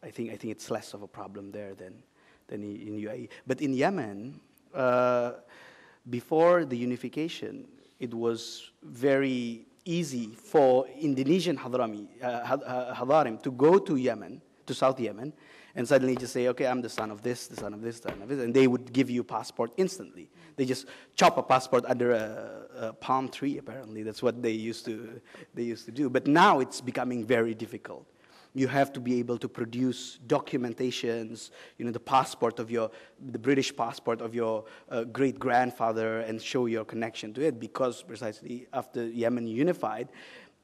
S5: I think it's less of a problem there than in UAE. But in Yemen, before the unification, it was very easy for Indonesian Hadarim to go to Yemen, to South Yemen, and suddenly just say, okay, I'm the son of this, the son of this, the son of this, and they would give you a passport instantly. They just chop a passport under a palm tree, apparently. That's what they used to do. But now it's becoming very difficult. You have to be able to produce documentations, the passport of the British passport of your great-grandfather, and show your connection to it, because precisely after Yemen unified,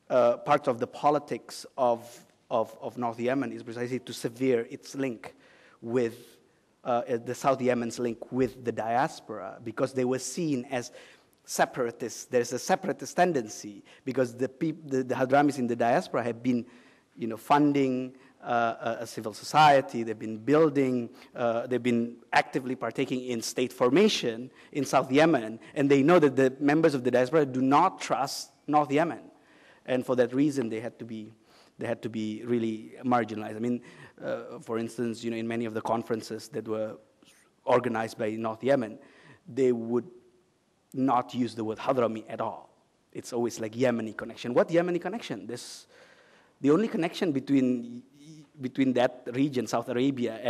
S5: part of the politics of North Yemen is precisely to sever its link with the South Yemen's link with the diaspora, because they were seen as separatists. There's a separatist tendency because the Hadramis in the diaspora have been funding a civil society. They've been building, they've been actively partaking in state formation in South Yemen, and they know that the members of the diaspora do not trust North Yemen, and for that reason they had to be really marginalized. I mean, for instance, in many of the conferences that were organized by North Yemen, they would not use the word Hadrami at all. It's always like Yemeni connection. What Yemeni connection? The only connection between that region, South Arabia,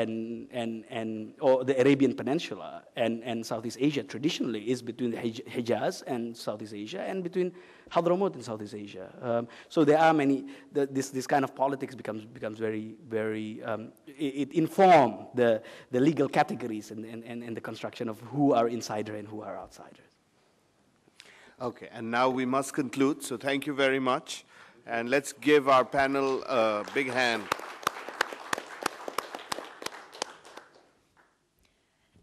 S5: or the Arabian Peninsula and Southeast Asia traditionally is between the Hijaz and Southeast Asia, and between Hadramaut and Southeast Asia. So there are many. This kind of politics becomes very, very. It informs the legal categories and the construction of who are insider and who are outsiders.
S2: Okay, and now we must conclude. So thank you very much. And let's give our panel a big hand.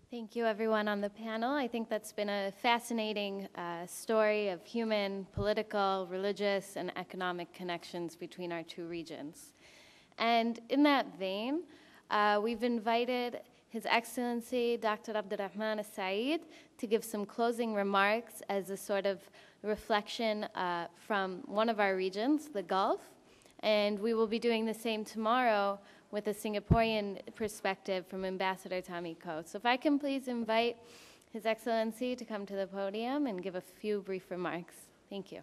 S1: Thank you, everyone on the panel. I think that's been a fascinating story of human, political, religious, and economic connections between our two regions. And in that vein, we've invited His Excellency Dr. Abdulrahman Al-Saeed to give some closing remarks as a sort of reflection from one of our regions, the Gulf. And we will be doing the same tomorrow with a Singaporean perspective from Ambassador Tommy Koh. So if I can please invite His Excellency to come to the podium and give a few brief remarks. Thank you.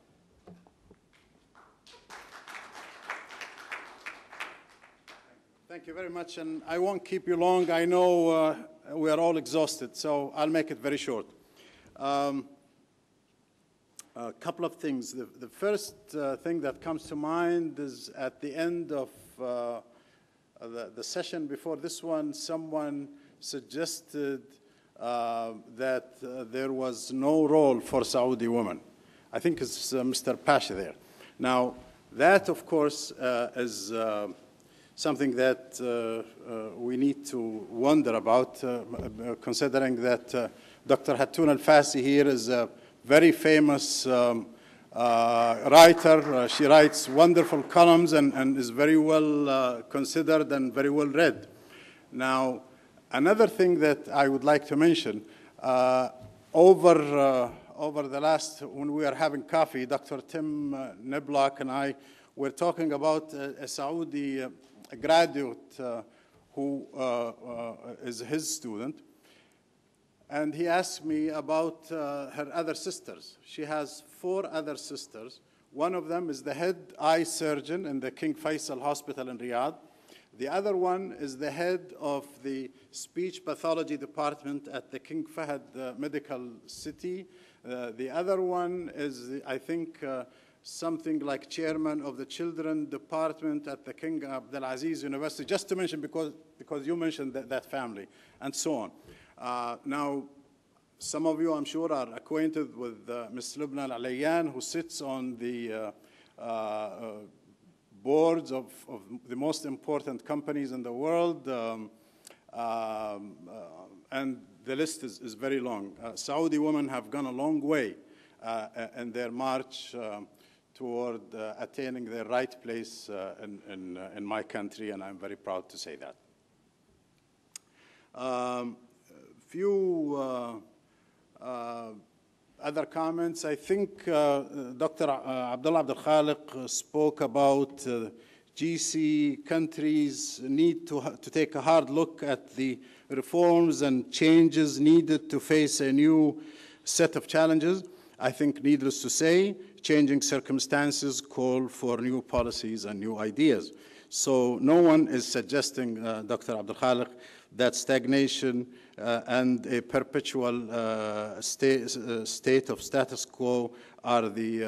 S9: Thank you very much, and I won't keep you long. I know we are all exhausted, so I'll make it very short. A couple of things. The first thing that comes to mind is at the end of the session before this one, someone suggested that there was no role for Saudi women. I think it's Mr. Pasha there. Now, that, of course, is something that we need to wonder about, considering that Dr. Hatun Al-Fasi here is a very famous writer. She writes wonderful columns and is very well considered and very well read. Now, another thing that I would like to mention, over the last, when we were having coffee, Dr. Tim Niblock and I were talking about a Saudi graduate who is his student. And he asked me about her other sisters. She has 4 other sisters. One of them is the head eye surgeon in the King Faisal Hospital in Riyadh. The other one is the head of the speech pathology department at the King Fahd Medical City. The other one is, I think, something like chairman of the children department at the King Abdulaziz University, just to mention because you mentioned that family, and so on. Now, some of you, I'm sure, are acquainted with Ms. Lubna Al-Alayyan, who sits on the boards of the most important companies in the world, and the list is very long. Saudi women have gone a long way in their march toward attaining their right place in my country, and I'm very proud to say that. Few other comments. I think Dr. Abdullah Abdul Khaliq spoke about GC countries need to take a hard look at the reforms and changes needed to face a new set of challenges. I think, needless to say, changing circumstances call for new policies and new ideas. So no one is suggesting, Dr. Abdul Khaliq, that stagnation and a perpetual state of status quo are the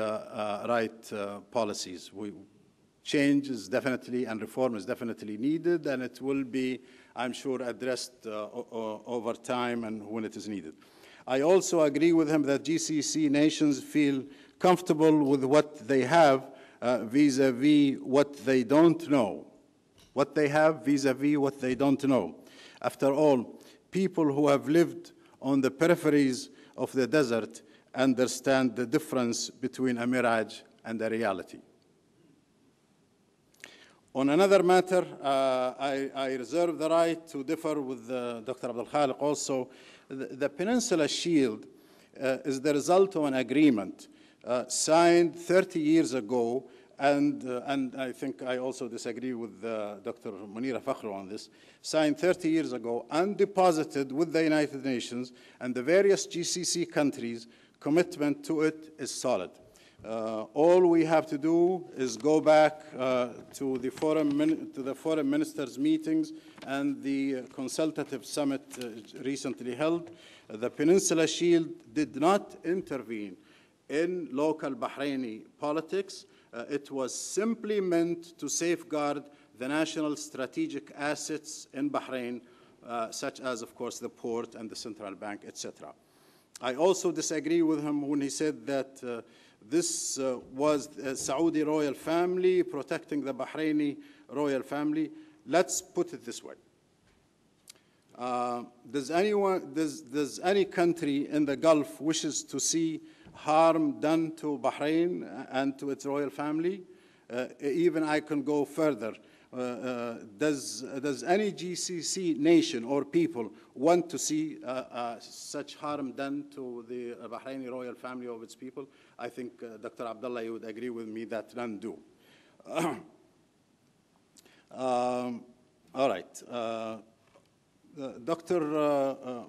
S9: right policies. Change is definitely, and reform is definitely needed, and it will be, I'm sure, addressed over time and when it is needed. I also agree with him that GCC nations feel comfortable with what they have vis-a-vis what they don't know. What they have vis-a-vis what they don't know. After all, people who have lived on the peripheries of the desert understand the difference between a mirage and a reality. On another matter, I reserve the right to differ with Dr. Abdul Khaliq also. The Peninsula Shield is the result of an agreement signed 30 years ago, and I think I also disagree with Dr. Munira Fakhru on this, signed 30 years ago and deposited with the United Nations and the various GCC countries. Commitment to it is solid. All we have to do is go back to the foreign ministers' meetings and the consultative summit recently held. The Peninsula Shield did not intervene in local Bahraini politics. It was simply meant to safeguard the national strategic assets in Bahrain, such as, of course, the port and the central bank, etc. I also disagree with him when he said that this was a Saudi royal family protecting the Bahraini royal family. Let's put it this way. Does any country in the Gulf wishes to see harm done to Bahrain and to its royal family? Even I can go further. Does any GCC nation or people want to see such harm done to the Bahraini royal family of its people? I think, Dr. Abdullah, you would agree with me that none do. All right. Dr.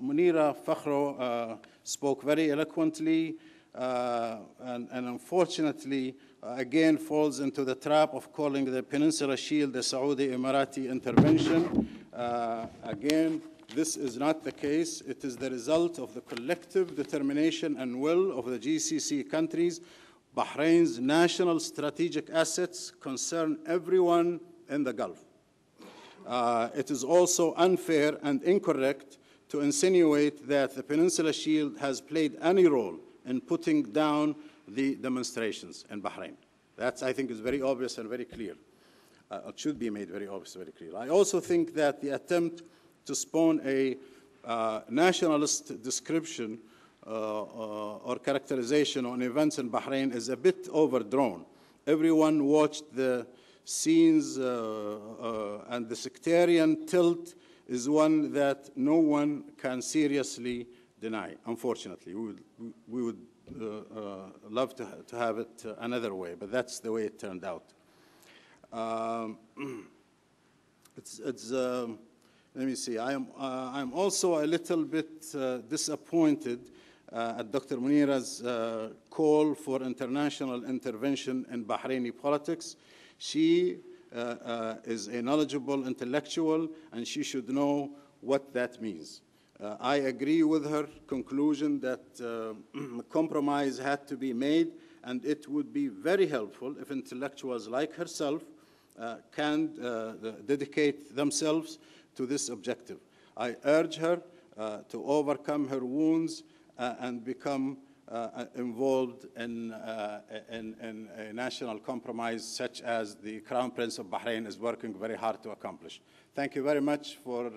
S9: Munira Fakhru spoke very eloquently and unfortunately again falls into the trap of calling the Peninsula Shield a Saudi Emirati intervention. Again, this is not the case. It is the result of the collective determination and will of the GCC countries. Bahrain's national strategic assets concern everyone in the Gulf. It is also unfair and incorrect to insinuate that the Peninsula Shield has played any role in putting down the demonstrations in Bahrain. That, I think, is very obvious and very clear. It should be made very obvious and very clear. I also think that the attempt to spawn a nationalist description or characterization on events in Bahrain is a bit overdrawn. Everyone watched the scenes, and the sectarian tilt is one that no one can seriously deny, unfortunately. We would love to have it another way, but that's the way it turned out. Let me see. I'm also a little bit disappointed at Dr. Munira's call for international intervention in Bahraini politics. She is a knowledgeable intellectual, and she should know what that means. I agree with her conclusion that a compromise had to be made, and it would be very helpful if intellectuals like herself can dedicate themselves to this objective. I urge her to overcome her wounds and become involved in a national compromise such as the Crown Prince of Bahrain is working very hard to accomplish. Thank you very much for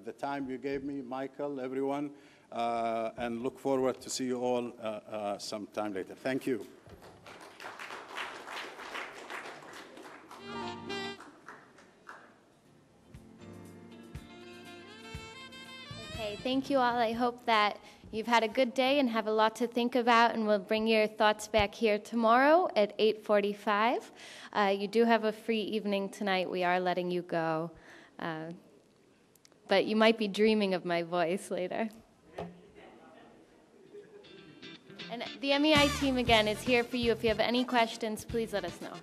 S9: the time you gave me, Michael, everyone, and look forward to see you all sometime later. Thank you.
S1: Okay, thank you all. I hope that you've had a good day and have a lot to think about, and we'll bring your thoughts back here tomorrow at 8:45. You do have a free evening tonight. We are letting you go. But you might be dreaming of my voice later. And the MEI team, again, is here for you. If you have any questions, please let us know.